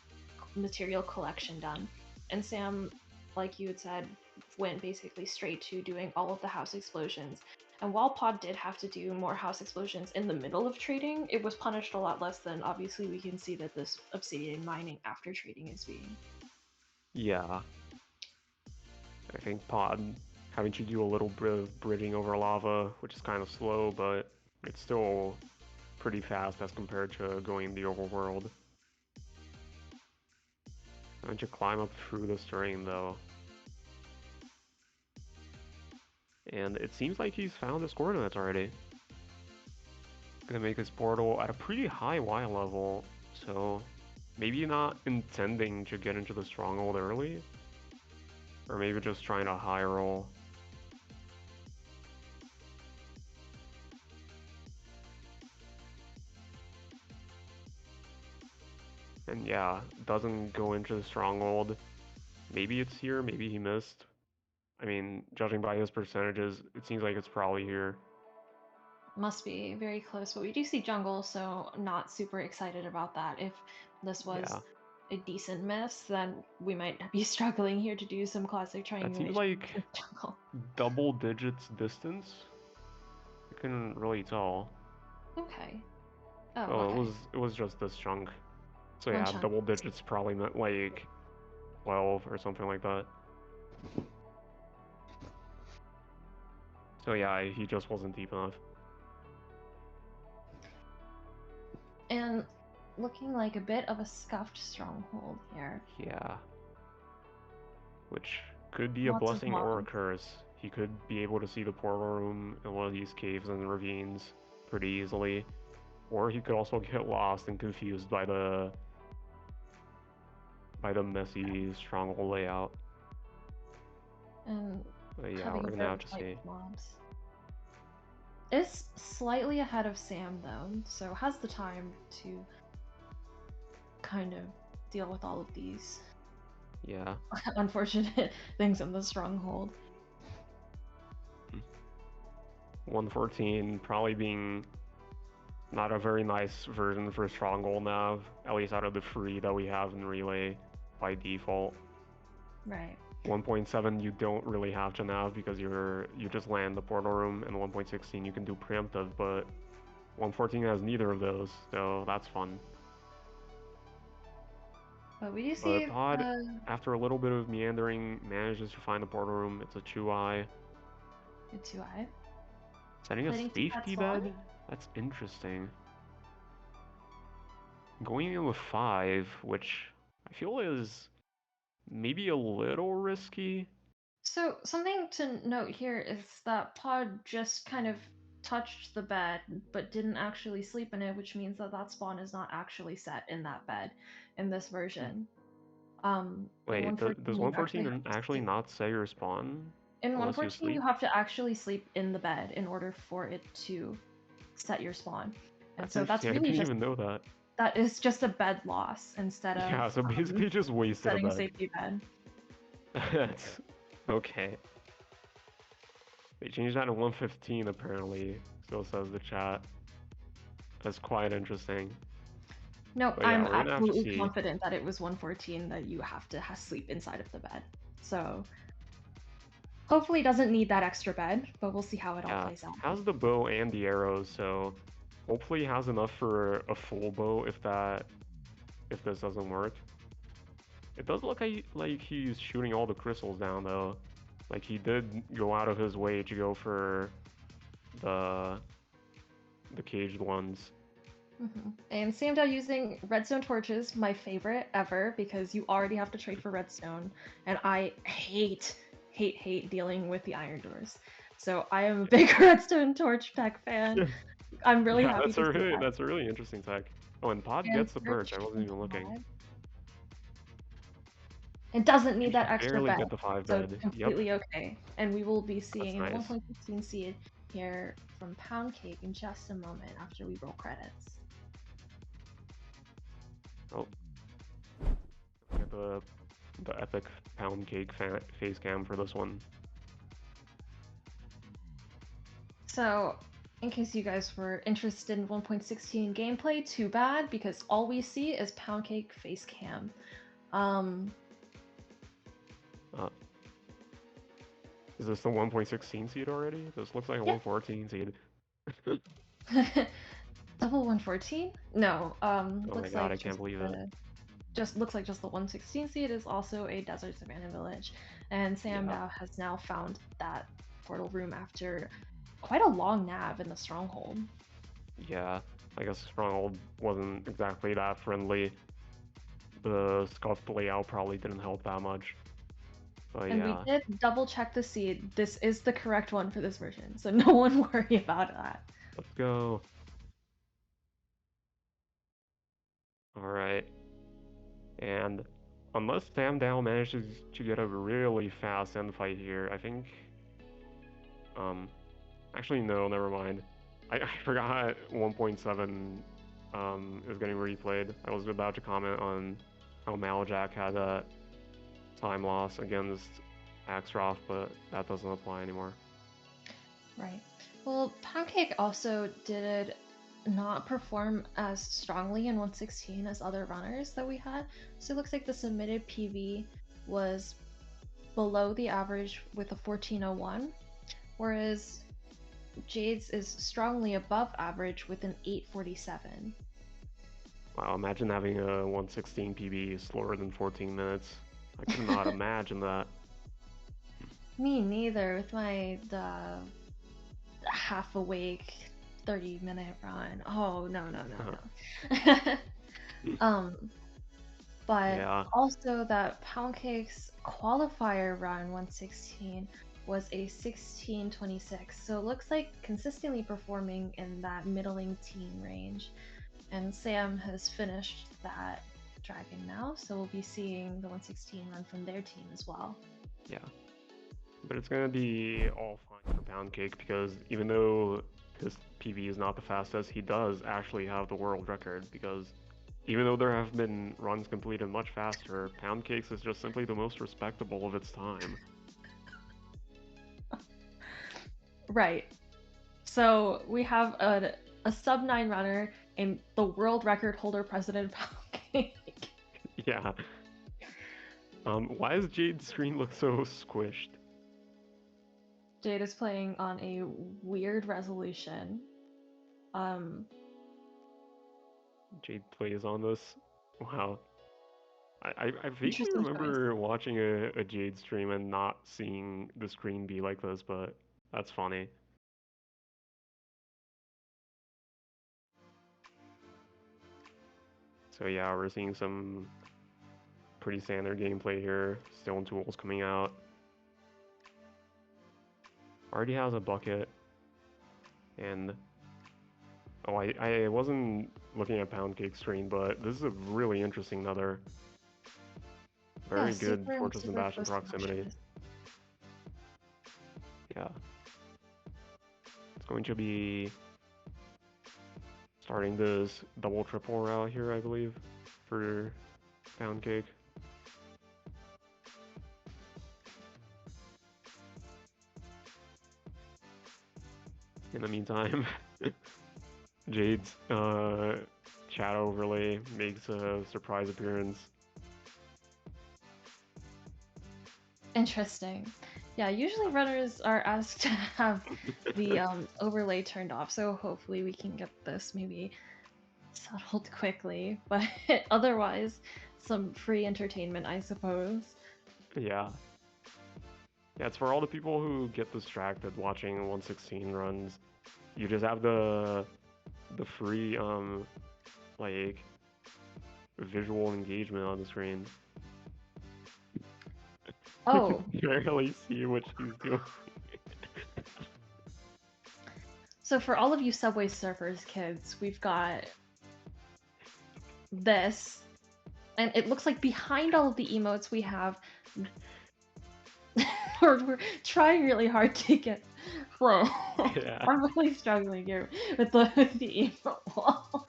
material collection done. And Sam, like you had said, went basically straight to doing all of the house explosions. And while Pod did have to do more house explosions in the middle of trading, it was punished a lot less than obviously we can see that this obsidian mining after trading is being. Yeah, I think Pod having to do a little bit of bridging over lava, which is kind of slow, but it's still pretty fast as compared to going the overworld. Having to climb up through this terrain though. And it seems like he's found his coordinates already. Gonna make his portal at a pretty high Y level, so maybe not intending to get into the stronghold early, or maybe just trying to high roll. And yeah, doesn't go into the stronghold. Maybe it's here, maybe he missed. I mean, judging by his percentages, it seems like it's probably here. Must be very close, but we do see jungle, so not super excited about that. If this was Yeah, a decent miss, then we might be struggling here to do some classic that seems triangulation like with jungle. double digits distance. I couldn't really tell. Okay. Oh, Oh, okay. it was just this chunk. So One yeah, chunk. double digits probably meant like 12 or something like that. So yeah, he just wasn't deep enough. And looking like a bit of a scuffed stronghold here. Yeah, which could be a Lots of blessing or a mobs. curse. He could be able to see the portal room in one of these caves and ravines pretty easily, or he could also get lost and confused by the messy stronghold layout. And But yeah, having we're a gonna bit have of to fight see. with mobs. Is slightly ahead of Sam though, so has the time to kind of deal with all of these Yeah. unfortunate things in the stronghold. 114 probably being not a very nice version for Stronghold Nav, at least out of the free that we have in Relay by default. Right. 1.7 you don't really have to nav because you just land the portal room, and 1.16 you can do preemptive, but 114 has neither of those, so that's fun. But we do But see Pod, after a little bit of meandering, manages to find the portal room. It's a 2i. the 2i. Setting a Planning to pet safety spawn? bed? That's interesting. Going in with 5, which I feel is maybe a little risky. So something to note here is that Pod just kind of touched the bed but didn't actually sleep in it, which means that that spawn is not actually set in that bed in this version. In Wait, 114 does you actually 114 have to actually sleep. not say your spawn In unless you 114 you sleep? have to actually sleep in the bed in order for it to set your spawn. And That's so that's interesting. I really didn't just even know that. that is just a bed loss instead of Yeah, so basically just wasted a setting bed. safety bed. That's okay. They changed that to 115 apparently, so says the chat. That's quite interesting. No, But yeah, I'm we're gonna have to absolutely see. confident that it was 114 that you have to sleep inside of the bed. So hopefully it doesn't need that extra bed, but we'll see how it all Yeah, plays out. has the bow and the arrows, so hopefully he has enough for a full bow if this doesn't work. It does look like he's shooting all the crystals down though. Like he did go out of his way to go for the the caged ones. And Sam using redstone torches, my favorite ever, because you already have to trade for redstone, and I hate dealing with the iron doors. So I am a big redstone torch tech fan. I'm really Yeah, happy to see that. that's a really interesting tech. Oh, and Pod And gets the perch. I search wasn't into even looking. mod. It doesn't need Managed to that extra barely bed, get the 5 so bed. Yep, completely okay. And we will be that's seeing nice. 1.16 seed here from Pound Cake in just a moment after we roll credits. Oh, get the epic pound cake face cam for this one. So In case you guys were interested in 1.16 gameplay, too bad, because all we see is Poundcake face cam. Uh, is this the 1.16 seed already? This looks like a Yeah. 114 seed. Double 114? No, Oh my looks god, like I can't believe it. just looks like just the 116 seed is also a desert savannah village, and Sam Yeah. has now found that portal room after quite a long nav in the stronghold. Yeah, I guess Stronghold wasn't exactly that friendly. The scuffed layout probably didn't help that much. But And we yeah, did double check the seed. This is the correct one for this version, so no one worry about that. let's go. Alright. And unless Sam Dow manages to get a really fast end fight here, I think um actually no, never mind. I forgot 1.7 is getting replayed. I was about to comment on how Maljack had a time loss against Axroff, but that doesn't apply anymore. Right. Well, Pancake also did not perform as strongly in 116 as other runners that we had. So it looks like the submitted PV was below the average with a 1401, whereas Jade's is strongly above average with an 847. Wow, imagine having a 116 PB slower than 14 minutes. I could not imagine that. Me neither, with my the half awake 30-minute run. Oh no no no no. But Yeah, also that Poundcake's qualifier run 116 was a 1626. So it looks like consistently performing in that middling teen range. And Sam has finished that dragon now, so we'll be seeing the 116 run from their team as well. yeah. But it's gonna be all fine for Pound Cake because even though his PB is not the fastest, he does actually have the world record because even though there have been runs completed much faster, Pound Cakes is just simply the most respectable of its time. Right. So we have a sub 9 runner and the world record holder President Poundcake. Yeah. Why does Jade's screen look so squished? Jade is playing on a weird resolution. Um, Jade plays on this. Wow. I vaguely Interesting choice. remember watching a Jade stream and not seeing the screen be like this, but that's funny. So yeah, we're seeing some pretty standard gameplay here. Stone tools coming out. Already has a bucket. And oh, I wasn't looking at Pound Cake screen, but this is a really interesting nether. Yeah, Very good super Fortress and super Bastion close to proximity. Ashes. Yeah. It's going to be starting this double triple route here, I believe, for Pound Cake. In the meantime, Jade's chat overlay makes a surprise appearance. Interesting. Yeah, usually runners are asked to have the overlay turned off, so hopefully we can get this maybe settled quickly. But otherwise, some free entertainment, I suppose. Yeah. Yeah, it's for all the people who get distracted watching 116 runs. You just have the free like visual engagement on the screen. Oh, You can barely see what she's doing. so for all of you Subway Surfers kids, we've got this, and it looks like behind all of the emotes we have we're trying really hard to get flow. Yeah. I'm really struggling here with the emote wall.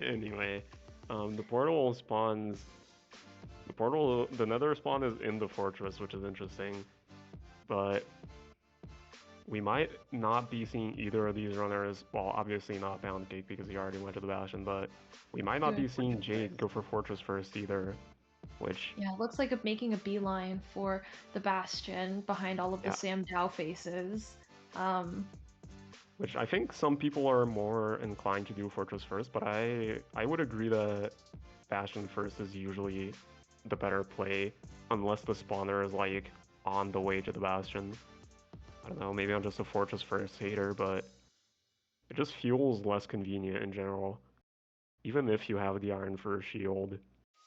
Anyway, the portal spawns the nether spawn is in the fortress, which is interesting, but we might not be seeing either of these runners. Well, obviously not Pound Cake because he already went to the Bastion, but we might not Doing be seeing Fortress Jade first. go for Fortress first either, which, Yeah, it looks like making a beeline for the Bastion behind all of the yeah, Sam Dow faces. Um, which I think some people are more inclined to do Fortress first, but I would agree that Bastion first is usually the better play, unless the spawner is like on the way to the Bastion. I don't know, maybe I'm just a Fortress first hater, but it just feels less convenient in general. Even if you have the Iron Fur shield,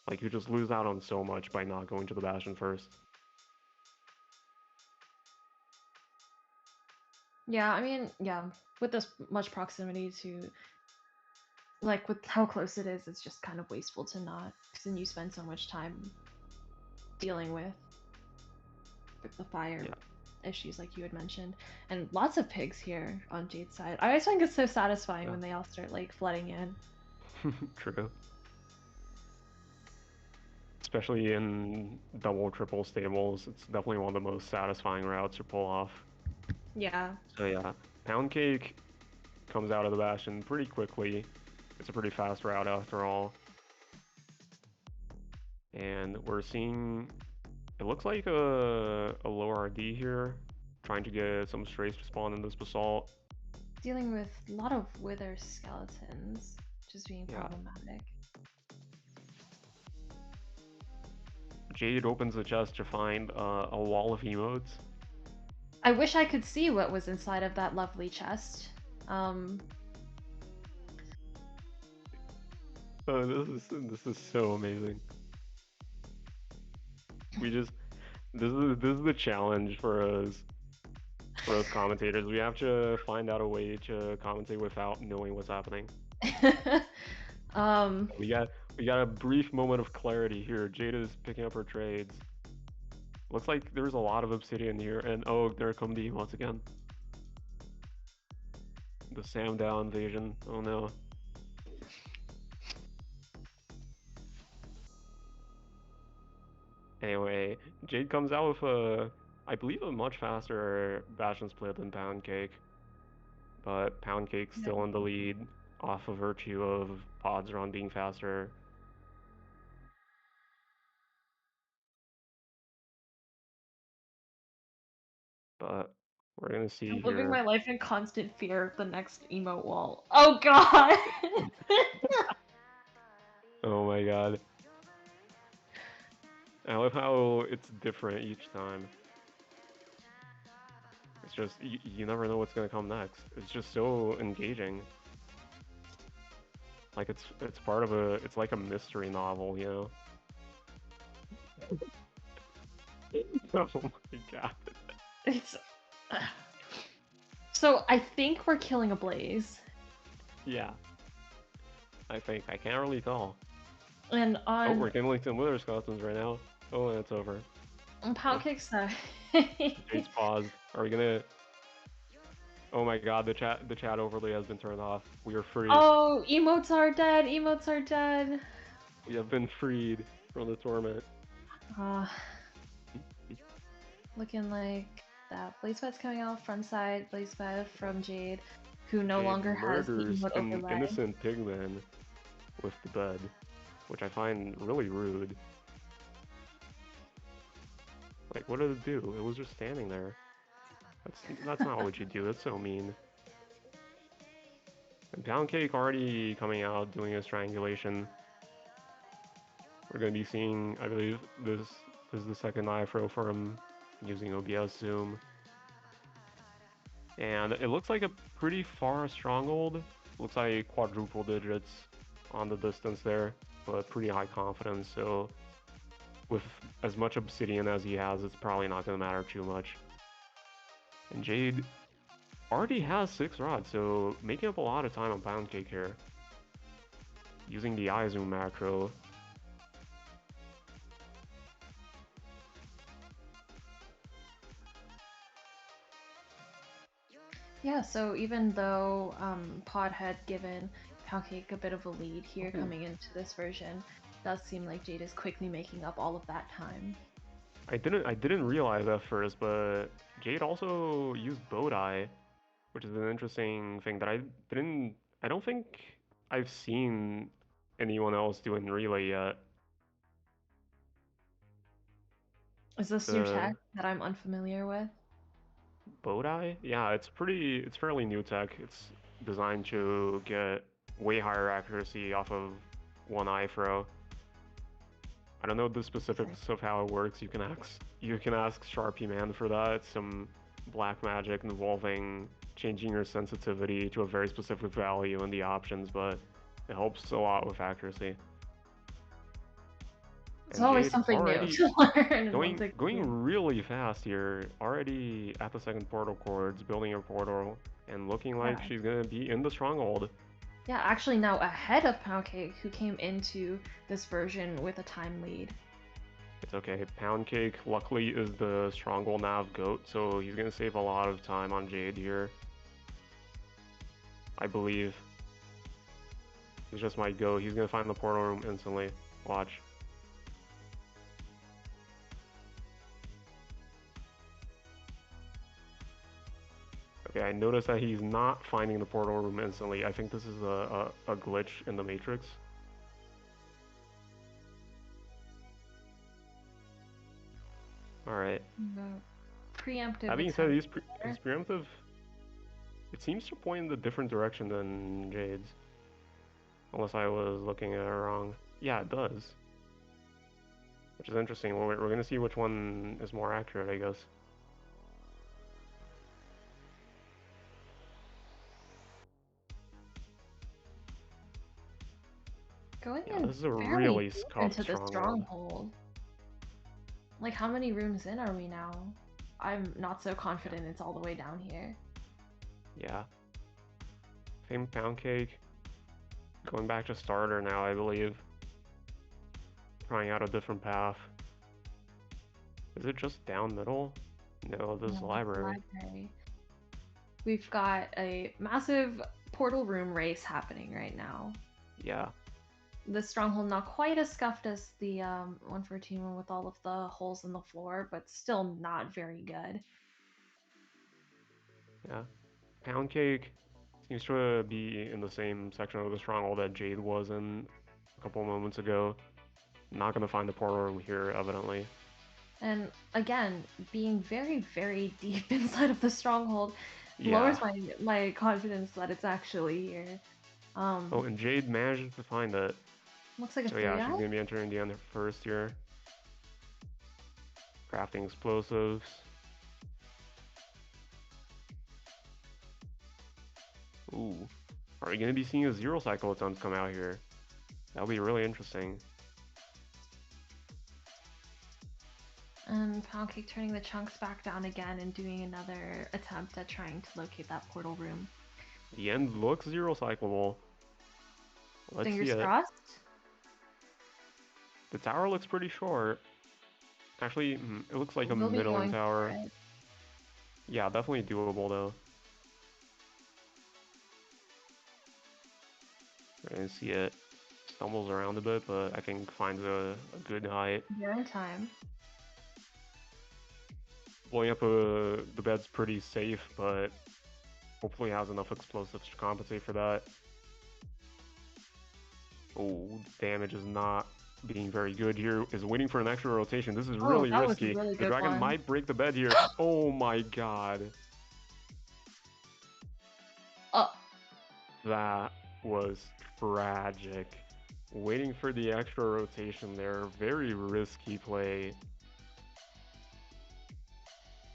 like you just lose out on so much by not going to the Bastion first. yeah, I mean, yeah, with this much proximity to, like, with how close it is, it's just kind of wasteful to not, because then you spend so much time dealing with the fire Yeah, issues, like you had mentioned, and lots of pigs here on Jade's side. I always think it's so satisfying yeah. when they all start like flooding in. True. Especially in double, triple stables, it's definitely one of the most satisfying routes to pull off. Yeah. So yeah, Pound Cake comes out of the Bastion pretty quickly. It's a pretty fast route after all. And we're seeing, it looks like a low RD here, trying to get some strays to spawn in this basalt. Dealing with a lot of wither skeletons, just being Yeah, problematic. Jade opens the chest to find a wall of emotes. I wish I could see what was inside of that lovely chest. Um, Oh, this is so amazing. We just this is the challenge for us commentators. We have to find out a way to commentate without knowing what's happening. um, We got a brief moment of clarity here. Jada's picking up her trades. Looks like there's a lot of obsidian here, and oh, there come the once again. The Sam Dow invasion. Oh no. Anyway, Jade comes out with I believe a much faster Bastion split than Pound Cake, but Pound Cake's yeah. still in the lead off of virtue of Pod's run being faster. But we're gonna see I'm living my here. life in constant fear of the next emote wall. Oh god! Oh my god. I love how it's different each time. It's just you never know what's gonna come next. It's just so engaging. Like it's part of it's like a mystery novel, you know? Oh my god. It's so I think we're killing a blaze, Yeah, I think I can't really tell. and Oh, we're killing some wither skeletons right now. Oh, and it's over. on Oh, Poundcake side. Jade's paused. Are we gonna? Oh my god, the chat overlay has been turned off. We are free. Oh, emotes are dead. Emotes are dead. We have been freed from the torment. Uh, looking like that. Blaze Pet's coming out front side. Blaze Pet from Jade, who no Jade longer has the murders emote an overlay. innocent pigman with the bed, which I find really rude. Like, what did it do? It was just standing there. That's not what you do. That's so mean. And Pound Cake already coming out doing his triangulation. We're gonna be seeing, I believe, this is the second IFRO for him using OBS zoom. And it looks like a pretty far stronghold. Looks like quadruple digits on the distance there, but pretty high confidence. So with as much obsidian as he has, it's probably not going to matter too much. And Jade already has 6 rods, so making up a lot of time on Pound Cake here. Using the eye zoom macro. Yeah, so even though Pod had given Poundcake a bit of a lead here Ooh, coming into this version, does seem like Jade is quickly making up all of that time. I didn't realize at first, but Jade also used Bowtie, which is an interesting thing that didn't I don't think I've seen anyone else do in Relay yet. Is this new The tech that I'm unfamiliar with? Bowtie? Yeah, it's fairly new tech. It's designed to get way higher accuracy off of one eye throw. I don't know the Okay. specifics of how it works. You can ask Sharpie Man for that. It's some black magic involving changing your sensitivity to a very specific value in the options, but it helps a lot with accuracy. It's And always Jade something new already to learn in going 160. going really fast here. Already at the second portal chords, building a portal, and looking like Yeah. she's gonna be in the stronghold. Yeah, actually now ahead of Poundcake, who came into this version with a time lead. It's okay. Pound Cake, luckily, is the stronghold nav goat, so he's gonna save a lot of time on Jade here. I believe. He just might go. He's gonna find the portal room instantly. Watch. Okay, I noticed that he's not finding the portal room instantly. I think this is a glitch in the Matrix. Alright. The preemptive That being said, attempt his there. preemptive, it seems to point in a different direction than Jade's. Unless I was looking at it wrong. Yeah, it does. Which is interesting. We're gonna see which one is more accurate, I guess. Going Yeah, in this is a fairly really deep scuffed into the stronghold. stronghold. Like, how many rooms in are we now? I'm not so Yeah. confident it's all the way down here. Yeah. Same pound cake. Going back to starter now, I believe. Trying out a different path. Is it just down middle? No, this is No, it's the library. library. We've got a massive portal room race happening right now. Yeah. The stronghold not quite as scuffed as the 114 one with all of the holes in the floor, but still not very good. Yeah. Pound cake seems to be in the same section of the stronghold that Jade was in a couple moments ago. Not gonna find the portal room here, evidently. And again, being very, very deep inside of the stronghold Yeah. lowers my confidence that it's actually here. Oh, Um, and Jade managed to find it. looks like a So yeah, three she's eye. gonna be entering the end first here. Crafting explosives. Ooh. Are we gonna be seeing a zero cycle attempt come out here? That'll be really interesting. And Poundcake turning the chunks back down again and doing another attempt at trying to locate that portal room. The end looks zero cyclable. Let's see Fingers it. crossed. The tower looks pretty short. Actually, it looks like a We'll be middling going for tower. it. Yeah, definitely doable though. We're gonna see it. Stumbles around a bit, but I think finds a good height. You're in time. Blowing up the bed's pretty safe, but hopefully has enough explosives to compensate for that. Oh, damage is not being very good here. Is waiting for an extra rotation. This is Oh, really that was a risky. really The good dragon one. might break the bed here. Oh my god. Oh, That was tragic. Waiting for the extra rotation there. Very risky play.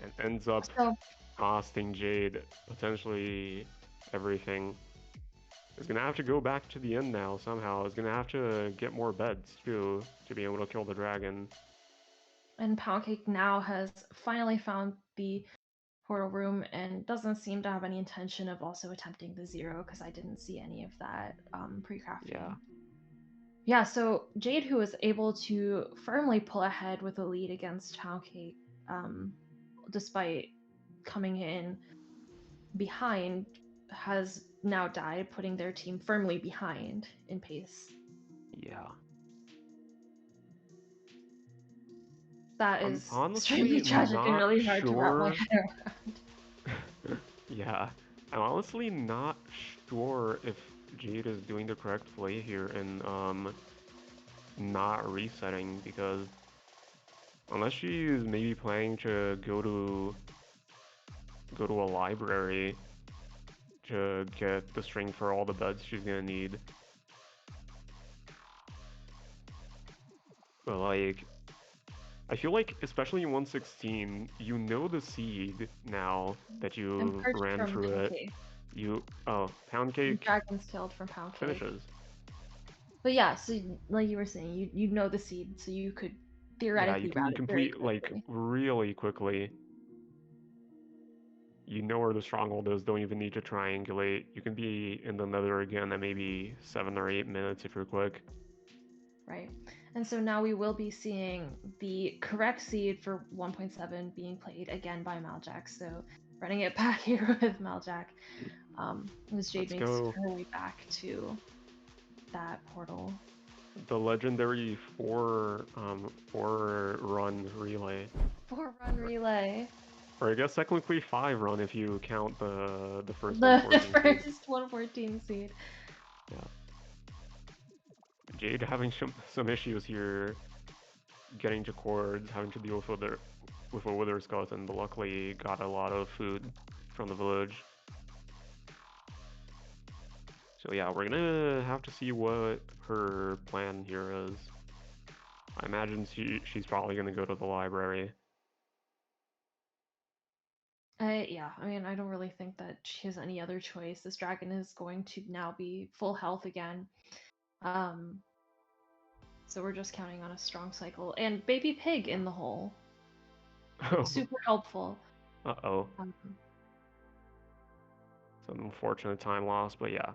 And ends up so costing Jade potentially everything. Is gonna have to go back to the end now somehow. Is gonna have to get more beds too to be able to kill the dragon. and Poundcake now has finally found the portal room and doesn't seem to have any intention of also attempting the zero because I didn't see any of that pre-crafting. Yeah, Yeah, so Jade, who was able to firmly pull ahead with a lead against Poundcake, um, despite coming in behind, has now died, putting their team firmly behind in pace. yeah. That I'm is extremely honestly tragic and not really hard to wrap my sure. head around. Yeah, I'm honestly not sure if Jade is doing the correct play here in not resetting, because unless she's maybe planning to go to a library to get the string for all the beds she's gonna need. But like, I feel like especially in 116, you know the seed now that I'm you perched ran from through Pound it. Cake. Pound And cake Dragon's Tailed from Pound Cake. finishes. But yeah, so like you were saying, you know the seed, so you could Yeah, you theoretically can route it very complete like quickly. really quickly. You know where the stronghold is, don't even need to triangulate. You can be in the nether again at maybe 7 or 8 minutes if you're quick. Right. And so now we will be seeing the correct seed for 1.7 being played again by Maljack. So running it back here with Maljack, as Jade Let's makes go. her way back to that portal. The legendary four run relay. 4-run relay. Or I guess technically 5 run if you count the first The 114 seed. first 114 seed. Yeah. Jade having some issues here getting to cords, having to deal with a wither skeleton, but luckily got a lot of food from the village. So yeah, we're gonna have to see what her plan here is. I imagine she's probably gonna go to the library. Yeah, I mean, I don't really think that she has any other choice. This dragon is going to now be full health again. Um, so we're just counting on a strong cycle. And baby pig in the hole. Super helpful. Uh-oh. Um, It's an unfortunate time loss, but yeah.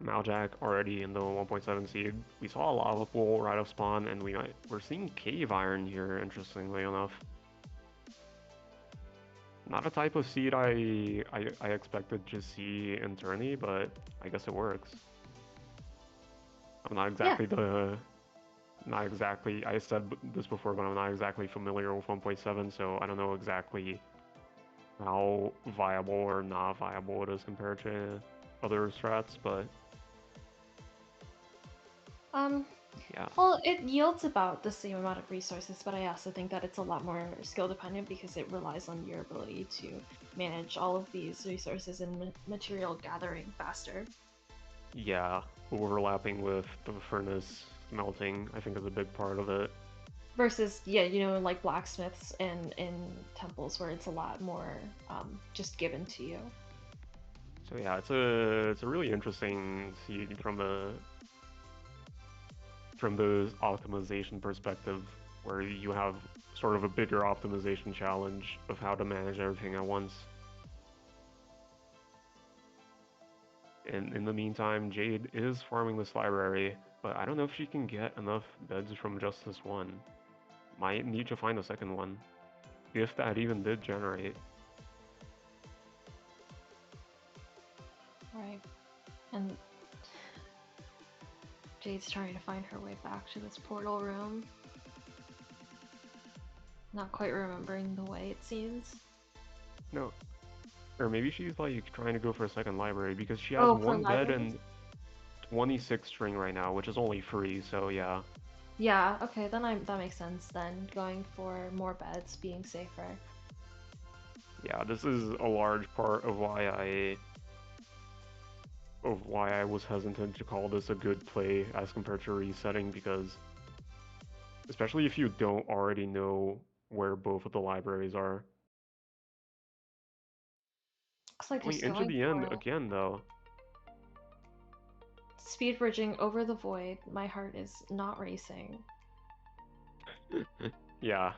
Maljack already in the 1.7 seed. We saw a lava pool right off spawn, and we're seeing cave iron here, interestingly enough. Not a type of seed I expected to see in tourney, but I guess it works. I'm not yeah, exactly not exactly, I said this before, but I'm not exactly familiar with 1.7, so I don't know exactly how viable or not viable it is compared to other strats, but um, yeah. well, it yields about the same amount of resources, but I also think that it's a lot more skill dependent because it relies on your ability to manage all of these resources and material gathering faster. Yeah, overlapping with the furnace melting, I think is a big part of it. Versus, yeah, like blacksmiths and in temples where it's a lot more just given to you. So yeah, it's a really interesting seed from the optimization perspective, where you have sort of a bigger optimization challenge of how to manage everything at once. And in the meantime, Jade is farming this library, but I don't know if she can get enough beds from just this one. Might need to find a second one, if that even did generate. Right. And Jade's trying to find her way back to this portal room. Not quite remembering the way, it seems. No, or maybe she's like trying to go for a second library because she has Oh, for one bed libraries? and 26 string right now, which is only free, so yeah. Yeah, okay, then that makes sense then. Going for more beds, being safer. Yeah, this is a large part of why I was hesitant to call this a good play as compared to resetting, because especially if you don't already know where both of the libraries are. Looks like Going just into going the for end it. again, though. Speed bridging over the void. My heart is not racing. Yeah,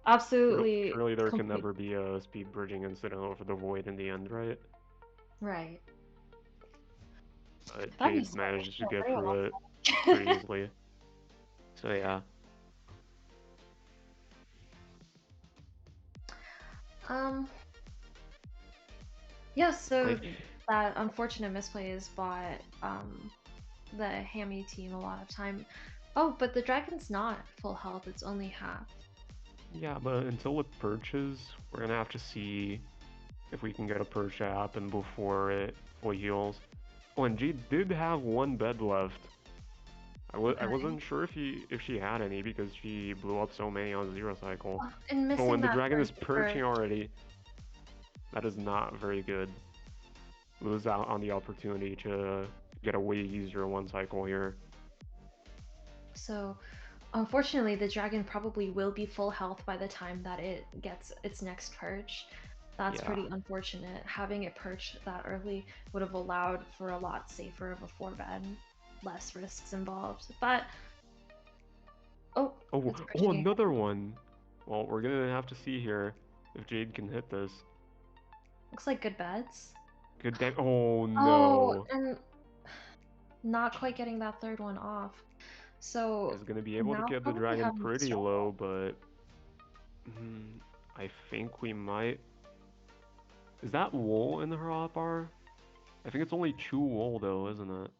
Absolutely surely there can complete. never be a speed bridging incident over the void in the end, right? Right. That'd be Jade so managed to cool if get anyone through else it had pretty it. easily. So yeah. um, yeah, so I that unfortunate misplay has bought the Hammy team a lot of time. Oh, but the dragon's not full health, it's only half. Yeah, but until it perches, we're gonna have to see if we can get a perch to happen before it fully heals. Oh, and Jade did have one bed left. I Okay. wasn't sure if she had any because she blew up so many on zero cycle. Oh, and But missing when the that dragon is third perching perch. already, that is not very good. Lose out on the opportunity to get a way easier one cycle here. So, unfortunately, the dragon probably will be full health by the time that it gets its next perch. That's Yeah. pretty unfortunate. Having it perch that early would have allowed for a lot safer of a 4 bed, less risks involved. But, oh, Oh, it's oh, perching again. another one. Well, we're gonna have to see here if Jade can hit this. Looks like good beds. Good damn. Oh Oh, no. and not quite getting that third one off. So Is gonna be able to now get the probably dragon having to pretty low, struggle. but I think we might. Is that wool in the hotbar? I think it's only 2 wool though, isn't it?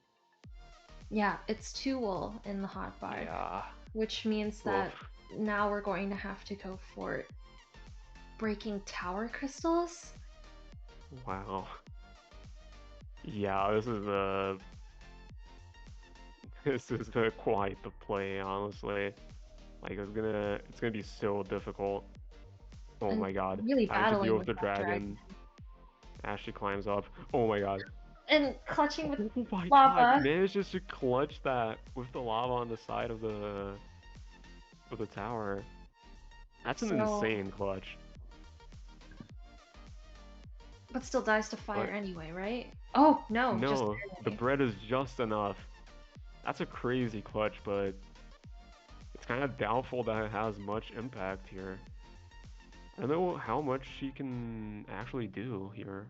Yeah, it's 2 wool in the hotbar, Yeah. which means that Oof. now we're going to have to go for breaking tower crystals. Wow. Yeah, this is a this is quite the play, honestly. Like it's gonna be so difficult. Oh And my god. really Having to deal battling with with the that dragon. dragon. Ashley climbs up. Oh my god. And clutching with Oh my god. lava. Manages to clutch that with the lava on the side of the tower. That's an So, insane clutch. but still dies to fire But anyway, right? Oh, no, just no, the barely. bread is just enough. That's a crazy clutch, but it's kind of doubtful that it has much impact here. I don't know how much she can actually do here.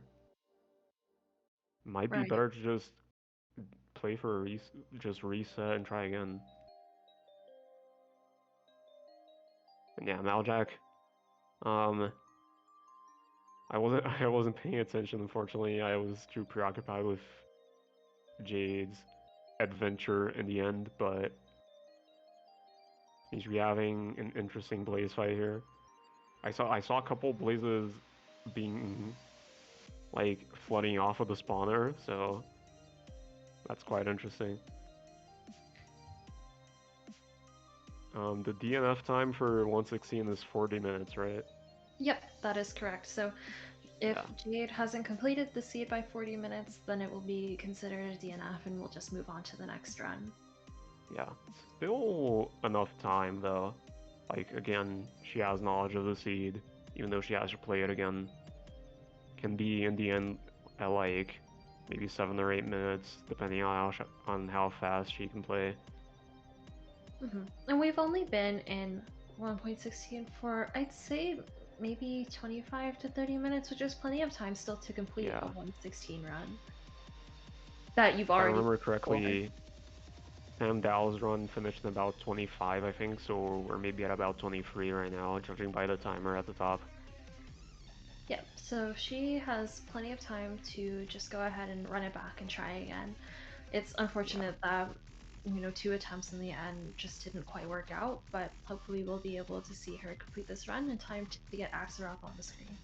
Might be Right. better to just play for a just reset and try again. And yeah, Maljack. Um, I wasn't paying attention. Unfortunately, I was too preoccupied with Jade's adventure in the end. But he's be having an interesting blaze fight here. I saw a couple blazes being like flooding off of the spawner, so that's quite interesting. The DNF time for 116 is 40 minutes, right? Yep, that is correct. So if Yeah, Jade hasn't completed the seed by 40 minutes, then it will be considered a DNF and we'll just move on to the next run. yeah. Still enough time though. Like again, she has knowledge of the seed, even though she has to play it again. Can be in the end at like maybe 7 or 8 minutes, depending on how fast she can play. And we've only been in 1.16 for, I'd say, maybe 25 to 30 minutes, which is plenty of time still to complete a Yeah, 116 run that you've if I already remember scored. correctly, Sam Dow's run finished in about 25, I think, so we're maybe at about 23 right now, judging by the timer at the top. Yep, so she has plenty of time to just go ahead and run it back and try again. It's Yeah, unfortunate that 2 attempts in the end just didn't quite work out, but hopefully we'll be able to see her complete this run in time to get Axeroth on the screen.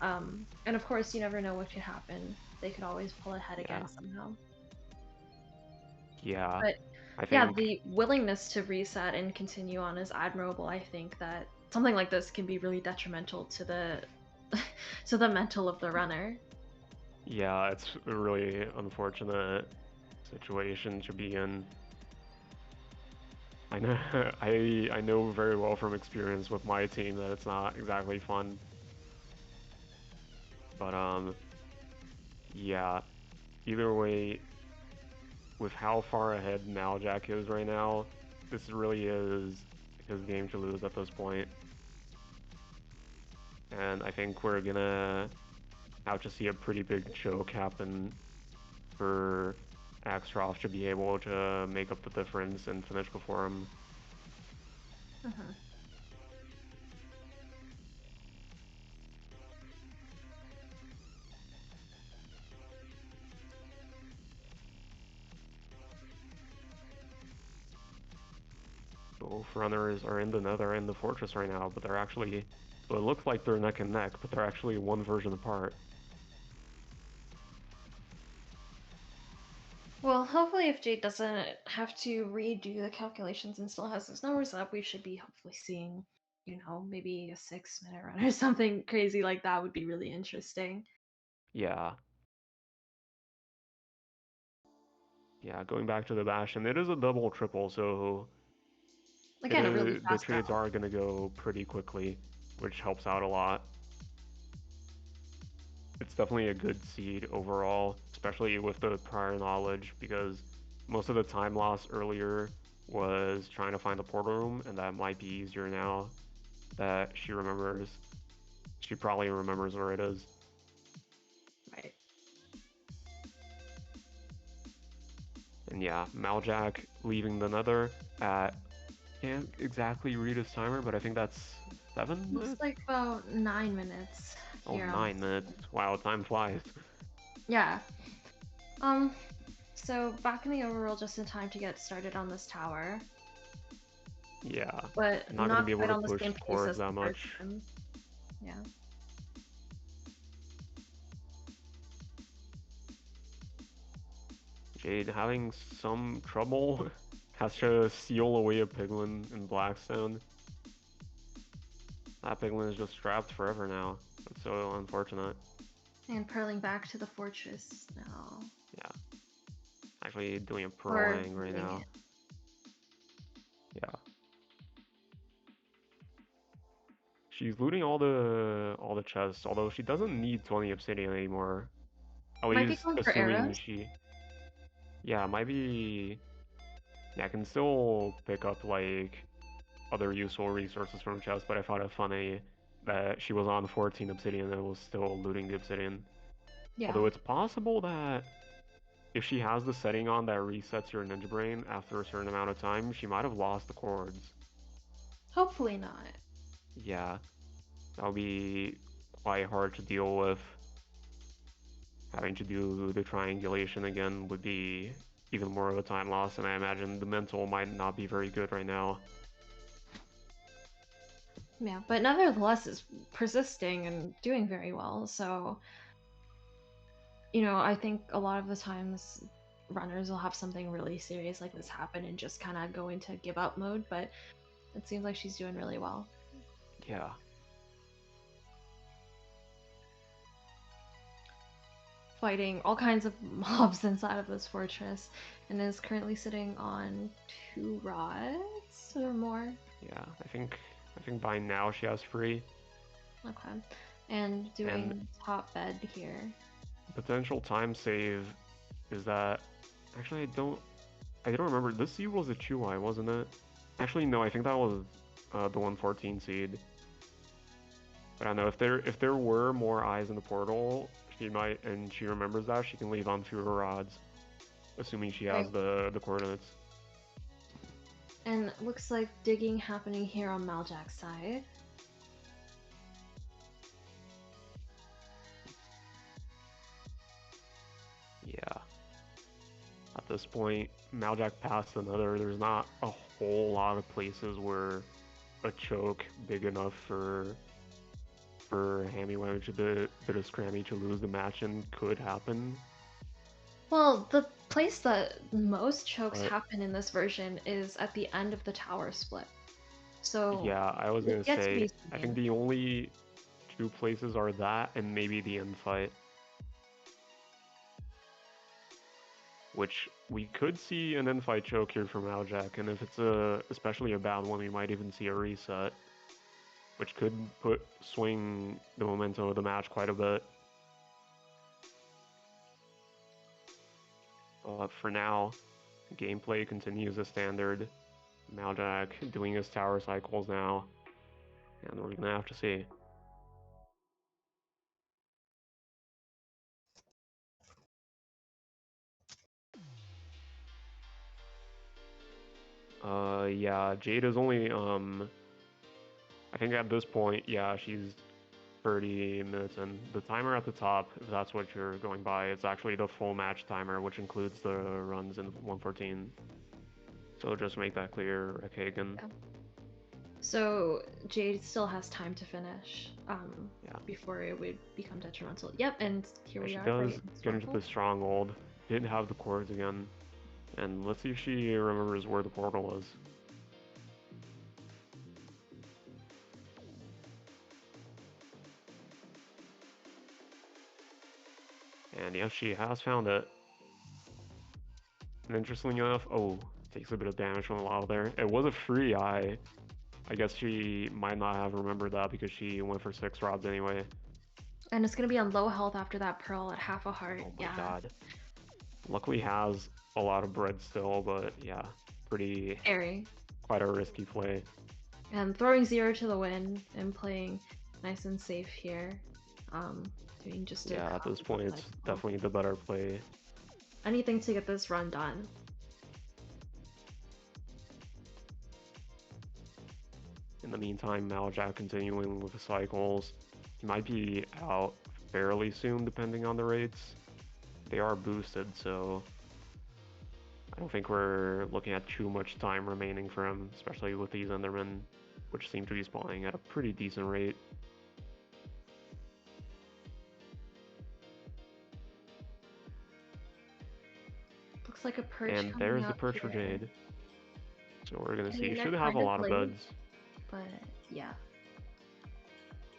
And of course, you never know what could happen. They could always pull ahead yeah, again somehow. yeah. But I yeah, think, the willingness to reset and continue on is admirable. I think that something like this can be really detrimental to the to the mental of the runner. yeah, it's a really unfortunate situation to be in. I know, I know very well from experience with my team that it's not exactly fun, but yeah. Either way, with how far ahead Maljack is right now, this really is his game to lose at this point. And I think we're gonna have to see a pretty big choke happen for Axroff to be able to make up the difference and finish before him. Mhm. Both runners are in the nether and the fortress right now, but they're actually, so it looks like they're neck and neck, but they're actually one version apart. Well, hopefully if Jade doesn't have to redo the calculations and still has those numbers up, we should be hopefully seeing, maybe a 6-minute run or something crazy like that would be really interesting. Yeah. Yeah, going back to the Bastion, it is a double triple, so Again, a really the fast trades battle. are gonna go pretty quickly, which helps out a lot. It's definitely a good seed overall, especially with the prior knowledge, because most of the time lost earlier was trying to find the portal room, and that might be easier now that she remembers. She probably remembers where it is. Right. And yeah, Maljack leaving the nether at, can't exactly read his timer, but I think that's 7 Looks minutes? like about 9 minutes Oh, here on the 9 minutes. screen. Wow, time flies. Yeah. Um, so back in the overworld just in time to get started on this tower, Yeah, but not gonna not be able quite to on the push same the pace cores as that the first much. time. Yeah. Jade having some trouble. Has to seal away a piglin in Blackstone. That piglin is just trapped forever now. That's so unfortunate. And purling back to the fortress now. Yeah, actually doing a Or purling right looting now. it. Yeah, she's looting all the chests, although she doesn't need 20 obsidian anymore. At Might be least going for assuming arrows. she, yeah, might be. Yeah, I can still pick up like other useful resources from chests, but I found it funny that she was on 14 obsidian and was still looting the obsidian. Yeah. Although it's possible that if she has the setting on that resets your ninja brain after a certain amount of time, she might have lost the cords. Hopefully not. Yeah, that would be quite hard to deal with. Having to do the triangulation again would be even more of a time loss, and I imagine the mental might not be very good right now. Yeah, but nevertheless is persisting and doing very well. So, I think a lot of the times runners will have something really serious like this happen and just kind of go into give up mode, but it seems like she's doing really well. Yeah, Fighting all kinds of mobs inside of this fortress and is currently sitting on 2 rods or more. yeah. I think by now she has free. Okay. And And doing top bed here. potential time save is that actually I don't remember. This seed was a Chuai, wasn't it? Actually no, I think that was the 114 seed. But I don't know if there were more eyes in the portal, she might, and she remembers that she can leave on fewer rods, assuming she has Right. the coordinates. And looks like digging happening here on Maljak's side. Yeah. At this point, Maljack passed another. There's not a whole lot of places where a choke big enough for Hammy Wammy bit of Scrammy to lose the match and could happen. Well, the place that most chokes But happen in this version is at the end of the tower split. So yeah, I was it's gonna yet to be say I think seen. the only two places are that and maybe the end fight, which we could see an end fight choke here from Maljack, and if it's especially a bad one, we might even see a reset, which could swing the momentum of the match quite a bit. But for now, gameplay continues as standard. Maljack doing his tower cycles now, and we're gonna have to see. Yeah, Jade is only I think at this point, yeah, she's 30 minutes in. The timer at the top, if that's what you're going by, it's actually the full match timer, which includes the runs in 114. So just make that clear, Hagen. Yeah. So Jade still has time to finish Yeah. before it would become detrimental. Yep, and here Yeah, we she are, right does in the get into stronghold. the stronghold. Did have the cords again. And let's see if she remembers where the portal was. And yes, she has found it. And interestingly enough, oh, takes a bit of damage from the lava there. It was a free eye. I guess she might not have remembered that because she went for 6 rods anyway. And it's gonna be on low health after that pearl at half a heart. Oh my Yeah. god. Luckily has a lot of bread still, but yeah, pretty, Airy. quite a risky play. And throwing 0 to the wind and playing nice and safe here. Doing just a Yeah, at this point it's cycle. definitely the better play. Anything to get this run done. In the meantime, Maljack continuing with the cycles. He might be out fairly soon depending on the rates. They are boosted, so I don't think we're looking at too much time remaining for him, especially with these Endermen, which seem to be spawning at a pretty decent rate. Looks like a perch And coming there's the up perch for here. Jade. So we're gonna see. Getting He there should have kind a of lot of late, beds. but yeah.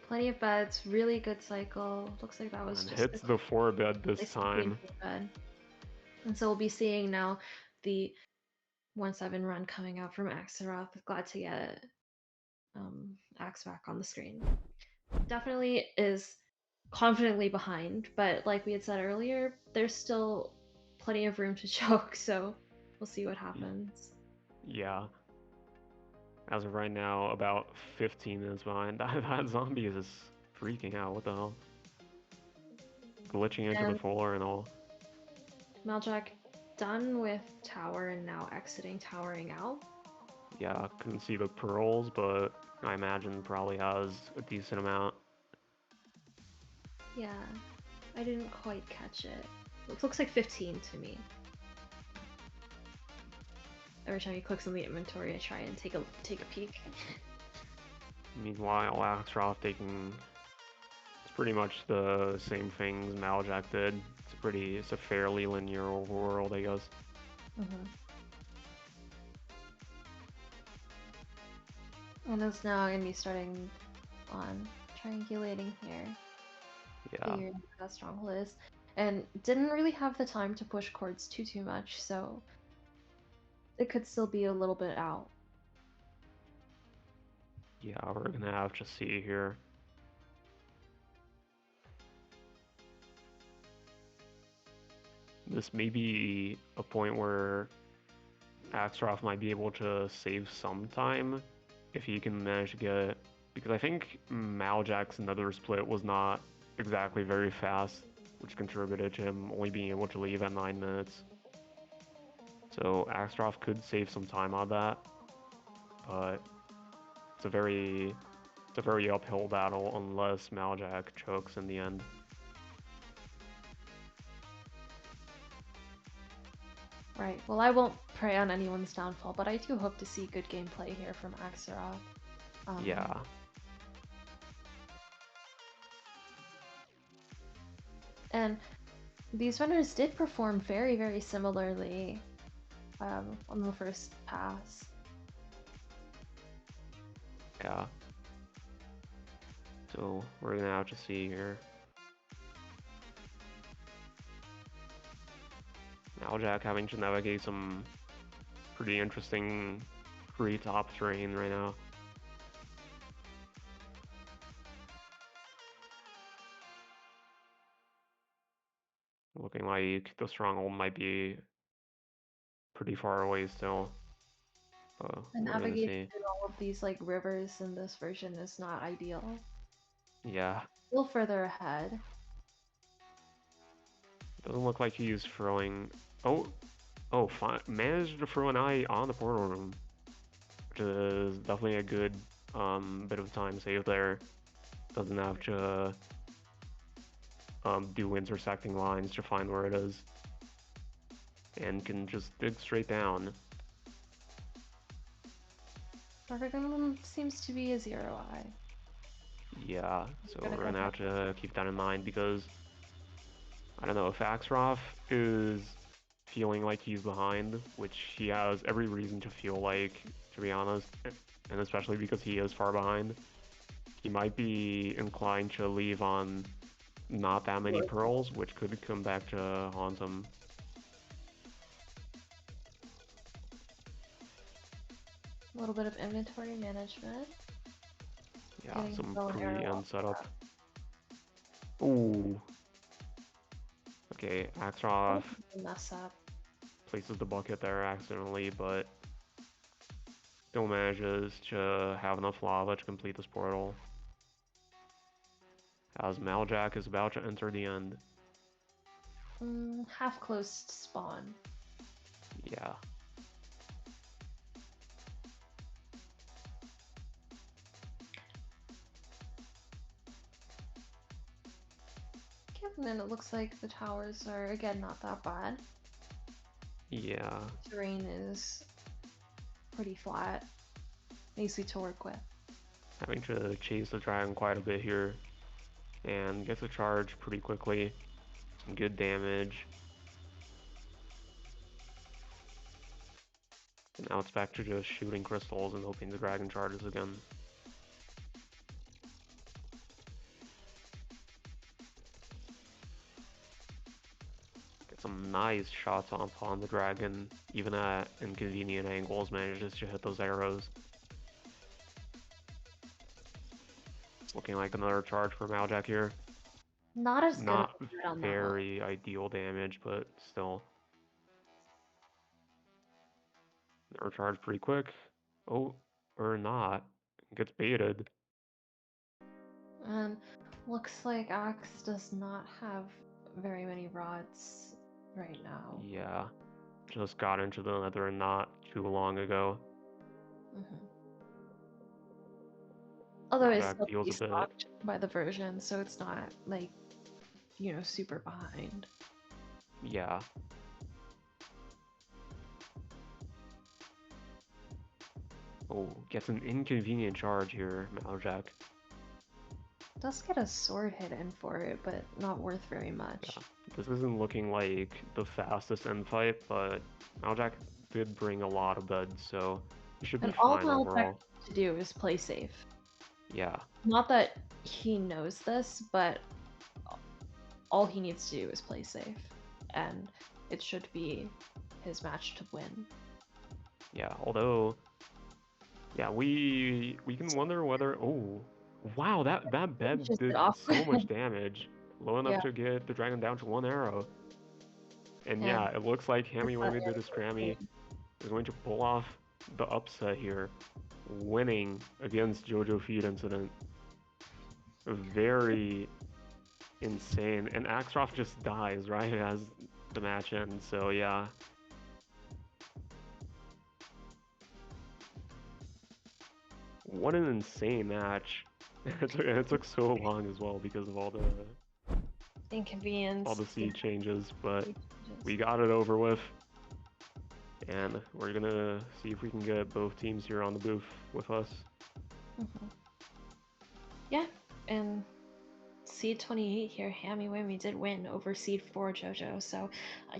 Plenty of beds, really good cycle. Looks like that was And just a hits the 4 bed this nice to clean time. bed. And so we'll be seeing now the 1-7 run coming out from Axeroth. Glad to get Axe back on the screen. Definitely is confidently behind, but like we had said earlier, there's still plenty of room to choke, so we'll see what happens. Yeah. As of right now, about 15 minutes behind. That zombie is freaking out. What the hell? Glitching into the And floor and all. Maljack done with tower and now exiting towering out. Yeah, couldn't see the pearls, but I imagine probably has a decent amount. Yeah, I didn't quite catch it. It looks like 15 to me. Every time he clicks on the inventory, I try and take a peek. Meanwhile, Axroth taking it's pretty much the same things Maljack did. It's a fairly linear overworld, I guess. Mm-hmm. And it's now gonna be starting on triangulating here, Yeah, figuring out where that stronghold is, and didn't really have the time to push cords too much, so it could still be a little bit out. yeah, we're gonna have to see here. This may be a point where Axroth might be able to save some time if he can manage to get, because I think Maljack's Nether split was not exactly very fast, which contributed to him only being able to leave at 9 minutes. So Axroth could save some time on that, but it's a very uphill battle unless Maljack chokes in the end. Right. Well, I won't pray on anyone's downfall, but I do hope to see good gameplay here from Axeroth. Yeah. And these runners did perform very similarly on the first pass. Yeah. So we're gonna have to see here. Maljack having to navigate some pretty interesting pre-top terrain right now. Looking like the stronghold might be pretty far away still. And We're gonna navigating see. through all of these like rivers in this version is not ideal. Yeah. Still further ahead. Doesn't look like he's throwing. Oh, fine. Managed to throw an eye on the portal room, which is definitely a good bit of time save there. Doesn't have to do intersecting lines to find where it is, and can just dig straight down. Dragon seems to be a 0-eye. Yeah, so Gonna we're go gonna have to keep that in mind because I don't know if Axroff is feeling like he's behind, which he has every reason to feel like, to be honest, and especially because he is far behind. He might be inclined to leave on not that many pearls, which could come back to haunt him. a little bit of inventory management. Yeah, Getting some bow and arrow pre-end setup. Ooh. Okay, Axroff mess up. places the bucket there accidentally, but still manages to have enough lava to complete this portal. As Maljack is about to enter the end. Half closed spawn. Yeah. Okay, and then it looks like the towers are again not that bad. Yeah. Terrain is pretty flat, easy to work with. Having to chase the dragon quite a bit here. And gets a charge pretty quickly. Some good damage. And now it's back to just shooting crystals and hoping the dragon charges again. Get some nice shots off on the dragon, even at inconvenient angles, manages to hit those arrows. Looking like another charge for Maljack here. Not as good Not as on that one. very ideal damage, but still. Another charge pretty quick. Oh, or not. Gets baited. And looks like Axe does not have very many rods right now. Yeah. Just got into the nether not too long ago. Although it's Maljack still deals a bit. stocked by the version, so it's not like, you know, super behind. Yeah. Oh, gets an inconvenient charge here, Maljack. Does get a sword hit in for it, but not worth very much. Yeah. This isn't looking like the fastest end fight, but Maljack did bring a lot of beds, so he should be all fine Maljack overall. needs to do is play safe. Yeah. Not that he knows this, but all he needs to do is play safe, and it should be his match to win. Yeah, although, yeah, we can wonder whether, oh, wow, that bed Just did off. so much damage, low enough Yeah. to get the dragon down to one arrow. And And yeah, it looks like Hammy Wammy Did a Scrammy is going to pull off the upset here, winning against JoJo Feed Incident. Very insane. And Axroff just dies right as the match ends, so yeah. What an insane match. It took so long as well because of all the inconvenience. all the seed changes, but we got it over with. And we're gonna see if we can get both teams here on the booth with us. Yeah, and Seed 28 here, Hammy Wammy did win over Seed 4 JoJo, so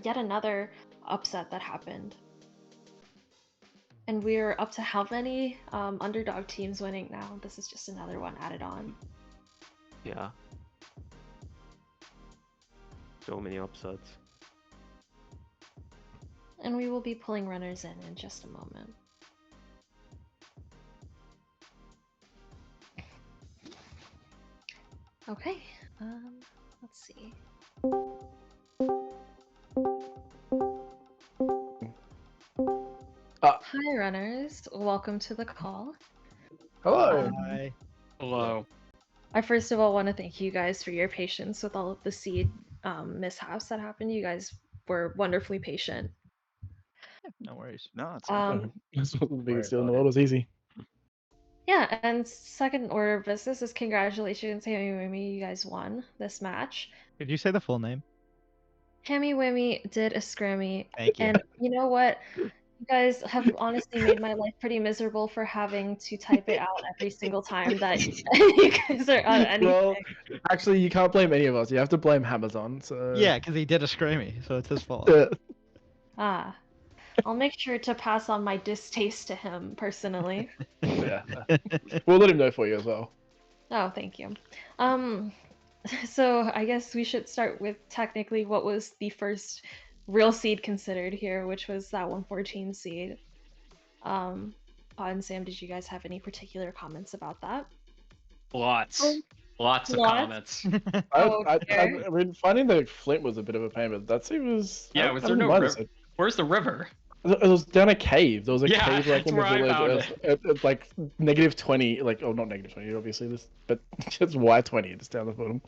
yet another upset that happened. And we're up to how many underdog teams winning now? This is just another one added on. Yeah. So many upsets. And we will be pulling runners in just a moment. Okay, let's see. Hi, runners. Welcome to the call. Hello. Hi. Hello. I first of all want to thank you guys for your patience with all of the seed mishaps that happened. You guys were wonderfully patient. No worries. No, it's This was the biggest deal in the world. It was easy. Yeah, and second order of business is congratulations, Hammy Wammy. You guys won this match. Did you say the full name? Hammy Wammy did a Scrammy. Thank you. And you know what? You guys have honestly made my life pretty miserable for having to type it out every single time that you guys are on anything. Well, actually, you can't blame any of us. You have to blame Hamazon. So Yeah, because he did a Scrammy, so it's his fault. Ah, I'll make sure to pass on my distaste to him personally. Yeah. We'll let him know for you as well. Oh, thank you. So I guess we should start with technically what was the first real seed considered here, which was that 114 seed. Pod and Sam, did you guys have any particular comments about that? Lots of Lots? comments. I mean, finding the Flint was a bit of a pain, but that seed was. Yeah, was there no river? Where's the river? It was down a cave. There was a Yeah, cave like that's in the where I village. found It's like -20, like not -20, obviously this, but it's Y20. It's down the bottom.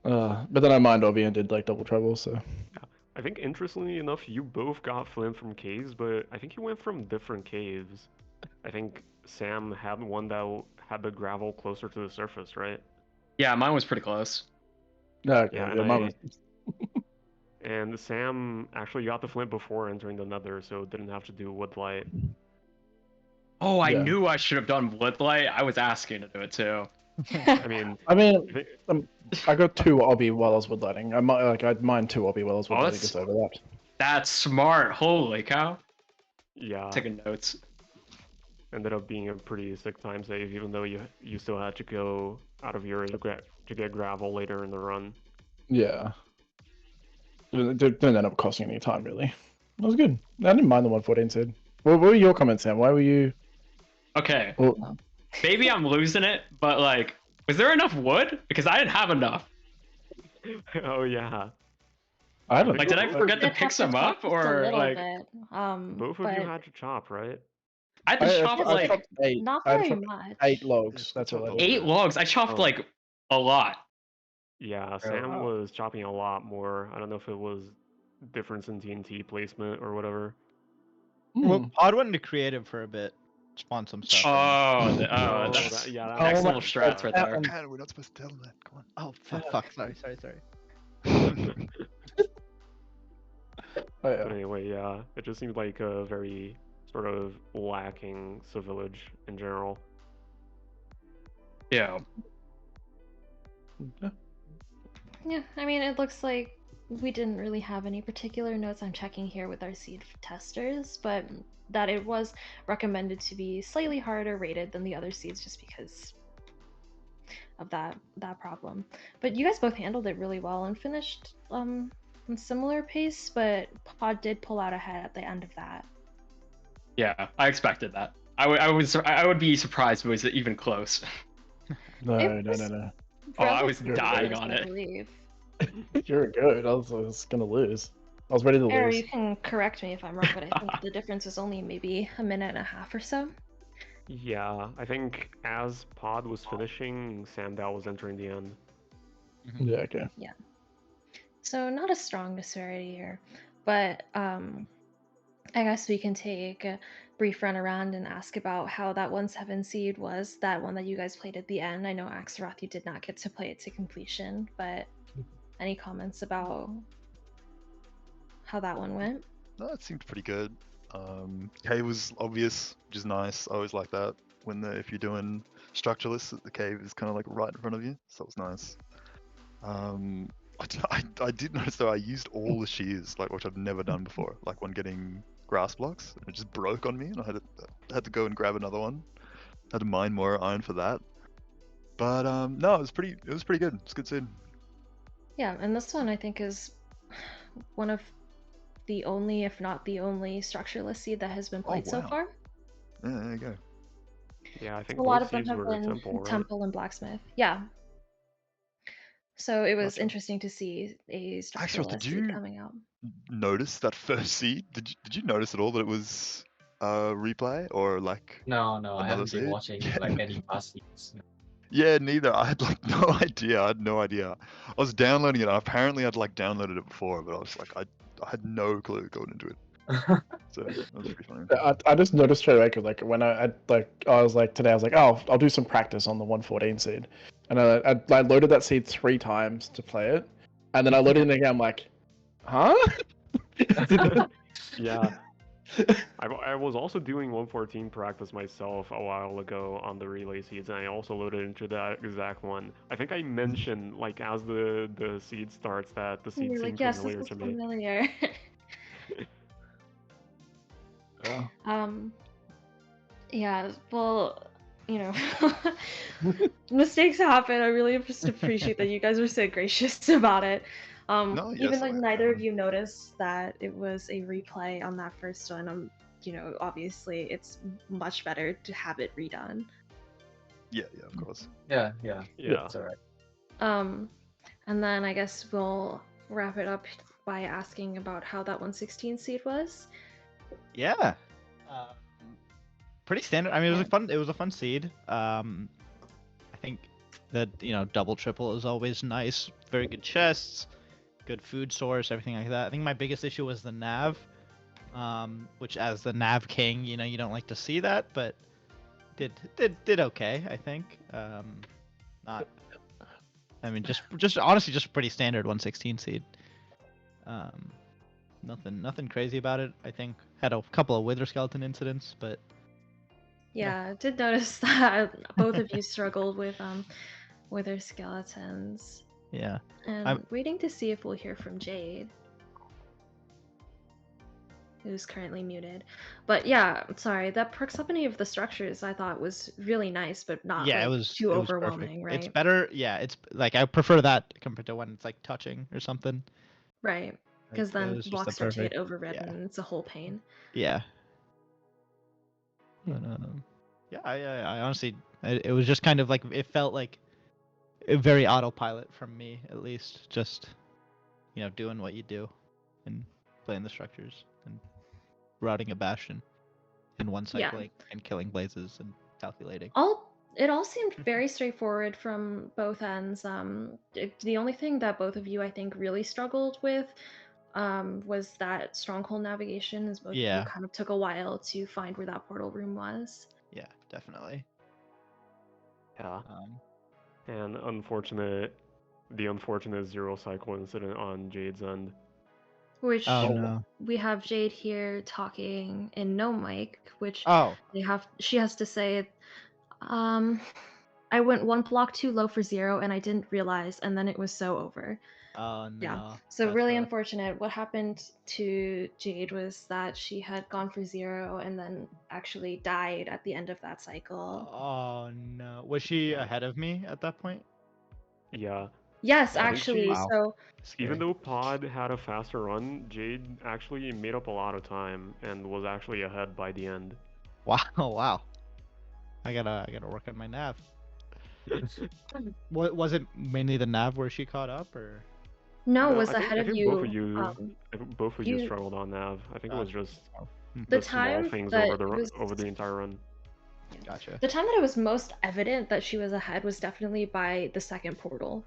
But then I mined Obby and did like double trouble. So. I think interestingly enough, you both got Flint from caves, but I think you went from different caves. I think Sam had one that had the gravel closer to the surface, right? Yeah, mine was pretty close. Okay, Yeah, yeah, mine was. And Sam actually got the Flint before entering the Nether, so didn't have to do Woodlight. Oh, I Yeah. knew I should have done Woodlight. I was asking to do it too. I mean, I got 2 Obby while I was woodlighting. I'd mined 2 Obby while I was woodlighting. that's- It's overlapped. That's smart. Holy cow. yeah, Taking notes. ended up being a pretty sick time save, even though you still had to go out of your area to get gravel later in the run. Yeah. It didn't end up costing any time, really. It was good. I didn't mind the 114 seed. What were your comments, Sam? Why were you... Okay. Well, Maybe I'm losing it, but like, was there enough wood? Because I didn't have enough. Oh yeah, I don't Like, know. did I forget to Did pick have to some chop up, just a or little like, bit, both of but you had to chop, right? I had to chop I like chopped 8. not I had very chopped much. 8 logs. That's all I did. 8 logs. I chopped Oh. like a lot. Yeah, Sam was chopping a lot more. I don't know if it was difference in TNT placement or whatever. Well, Pod went into creative for a bit, spawned some stuff. Oh, Oh, that's yeah, that next Oh level my strats right God. there. Man, we're not supposed to tell them that. Come on. Oh, fuck. Sorry. Oh, yeah. But anyway, yeah, it just seemed like a very sort of lacking village in general. Yeah. Yeah, I mean, it looks like we didn't really have any particular notes. I'm checking here with our seed testers, but that it was recommended to be slightly harder rated than the other seeds just because of that problem. But you guys both handled it really well and finished in similar pace, but Pod did pull out ahead at the end of that. Yeah, I expected that. I would be surprised if it was even close. No. Oh, I was Relatively dying close, on I it. believe. You're good. I was gonna lose. I was ready to Or lose. you can correct me if I'm wrong, but I think the difference was only maybe a minute and a half or so. Yeah, I think as Pod was finishing, Sam Dow was entering the end. Yeah, okay. So not a strong disparity here, but I guess we can take a brief run around and ask about how that 1-7 seed was, that one that you guys played at the end. I know Axeroth, you did not get to play it to completion, but any comments about how that one went? No, it seemed pretty good. Cave was obvious, which is nice. I always like that when if you're doing structureless, the cave is kind of like right in front of you, so it was nice. I did notice though I used all the shears, like which I've never done before. Like when getting grass blocks, and it just broke on me, and I had to go and grab another one. Had to mine more iron for that. But no, it was pretty good. It's a good seed. Yeah, and this one I think is one of the only, if not the only, structureless seed that has been played so wow. far. Yeah, there you go. Yeah, I think A lot both of them seeds have were been Temple, right? Temple and Blacksmith. Yeah. So it was Gotcha. interesting to see a Axeroth, structureless did seed you coming out. notice that first seed? Did you notice at all that it was replay or like? No, I Another haven't been seed? watching Yeah. like any past seasons. Yeah, neither. I had like no idea. I had no idea. I was downloading it. And apparently, I'd like downloaded it before, but I was like, I had no clue going into it. So that was pretty funny. I just noticed straight away because like when I was like today I was like, oh, I'll do some practice on the 114 seed, and I loaded that seed 3 times to play it, and then I loaded it again. I'm like, huh? Yeah, I was also doing 114 practice myself a while ago on the relay seeds, and I also loaded into that exact one. I think I mentioned, like, as the seed starts, that the And seed you're like, seemed yes, this familiar is to me. familiar. Yeah. Yeah, well, you know, mistakes happen. I really just appreciate that you guys were so gracious about it. No, Even yes, though I neither of am. you noticed that it was a replay on that first one, you know, obviously it's much better to have it redone. Yeah, of course. Yeah. Yeah. It's alright. And then I guess we'll wrap it up by asking about how that 116 seed was. Yeah. Pretty standard. I mean, it was a fun seed. I think that, you know, double triple is always nice. Very good chests, good food source, everything like that. I think my biggest issue was the nav, which as the nav king, you know, you don't like to see that, but did okay, I think. Not. I mean, just honestly, just a pretty standard 116 seed. Nothing crazy about it. I think had a couple of wither skeleton incidents, but Yeah, I did notice that both of you struggled with wither skeletons. yeah. And I'm- waiting to see if we'll hear from Jade, who's currently muted. But yeah, sorry, that proximity of the structures I thought was really nice, but not Yeah, like it was too it was overwhelming, perfect. right? It's better. Yeah, it's like I prefer that compared to when it's like touching or something. Right, because Like, it then was just the blocks start to get perfect. overridden, Yeah. and it's a whole pain. Yeah. But, yeah, I honestly, it was just kind of like it felt like a very autopilot from me, at least, just you know, doing what you do and playing the structures and routing a bastion and one Yeah. cycling and killing blazes and calculating. It all seemed very straightforward from both ends. The only thing that both of you I think really struggled with was that stronghold navigation, as both of you Yeah. kind of took a while to find where that portal room was. Yeah, definitely. Yeah. And the unfortunate zero cycle incident on Jade's end. Which Oh no. we have Jade here talking in no mic, which Oh. she has to say, I went one block too low for zero and I didn't realize, and then it was so over. Oh no. Yeah. So That's really rough. unfortunate. What happened to Jade was that she had gone for zero and then actually died at the end of that cycle. Oh no. Was she ahead of me at that point? Yeah. Yes, I think actually. Wow. So Even though Pod had a faster run, Jade actually made up a lot of time and was actually ahead by the end. Wow, wow. I gotta work on my nav. What was it mainly the nav where she caught up, or? no, No, was I think, ahead I of think you. both of you you- struggled on Nav. I think it was just The the small time things that over the it was- over the entire run. Gotcha. The time that it was most evident that she was ahead was definitely by the second portal.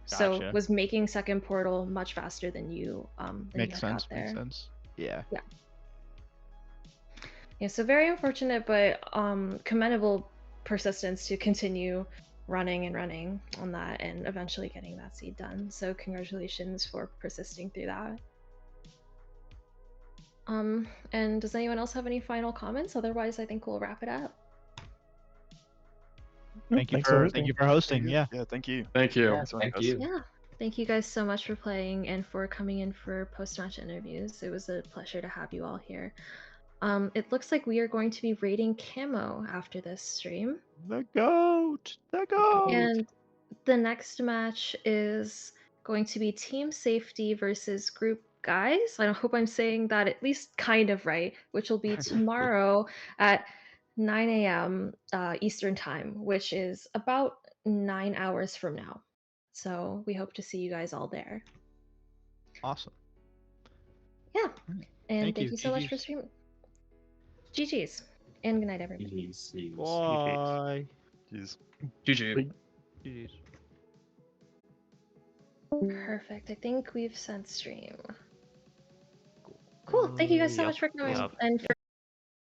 So Gotcha. was making second portal much faster than you. Than you Makes had got sense. there. Makes sense. Yeah. Yeah, so very unfortunate, but commendable persistence to continue running and running on that and eventually getting that seed done. So congratulations for persisting through that. And does anyone else have any final comments? Otherwise, I think we'll wrap it up. Thank you Thanks for hosting. hosting. Yeah. Yeah, thank you. Thank you. Thanks for having us. Yeah. Thank you guys so much for playing and for coming in for post-match interviews. It was a pleasure to have you all here. It looks like we are going to be raiding Camo after this stream. The goat. The goat. And the next match is going to be Team Safety versus Group Guys. I hope I'm saying that at least kind of right, which will be tomorrow at 9 a.m. Eastern Time, which is about 9 hours from now. So we hope to see you guys all there. Awesome. Yeah. And Thank thank you. you so much for GGs. streaming. GG's. And good night, everybody. Bye. Jeez. GG. GGs. Perfect. I think we've sent stream. Cool. Thank you guys so Yep. much for coming Yep. and for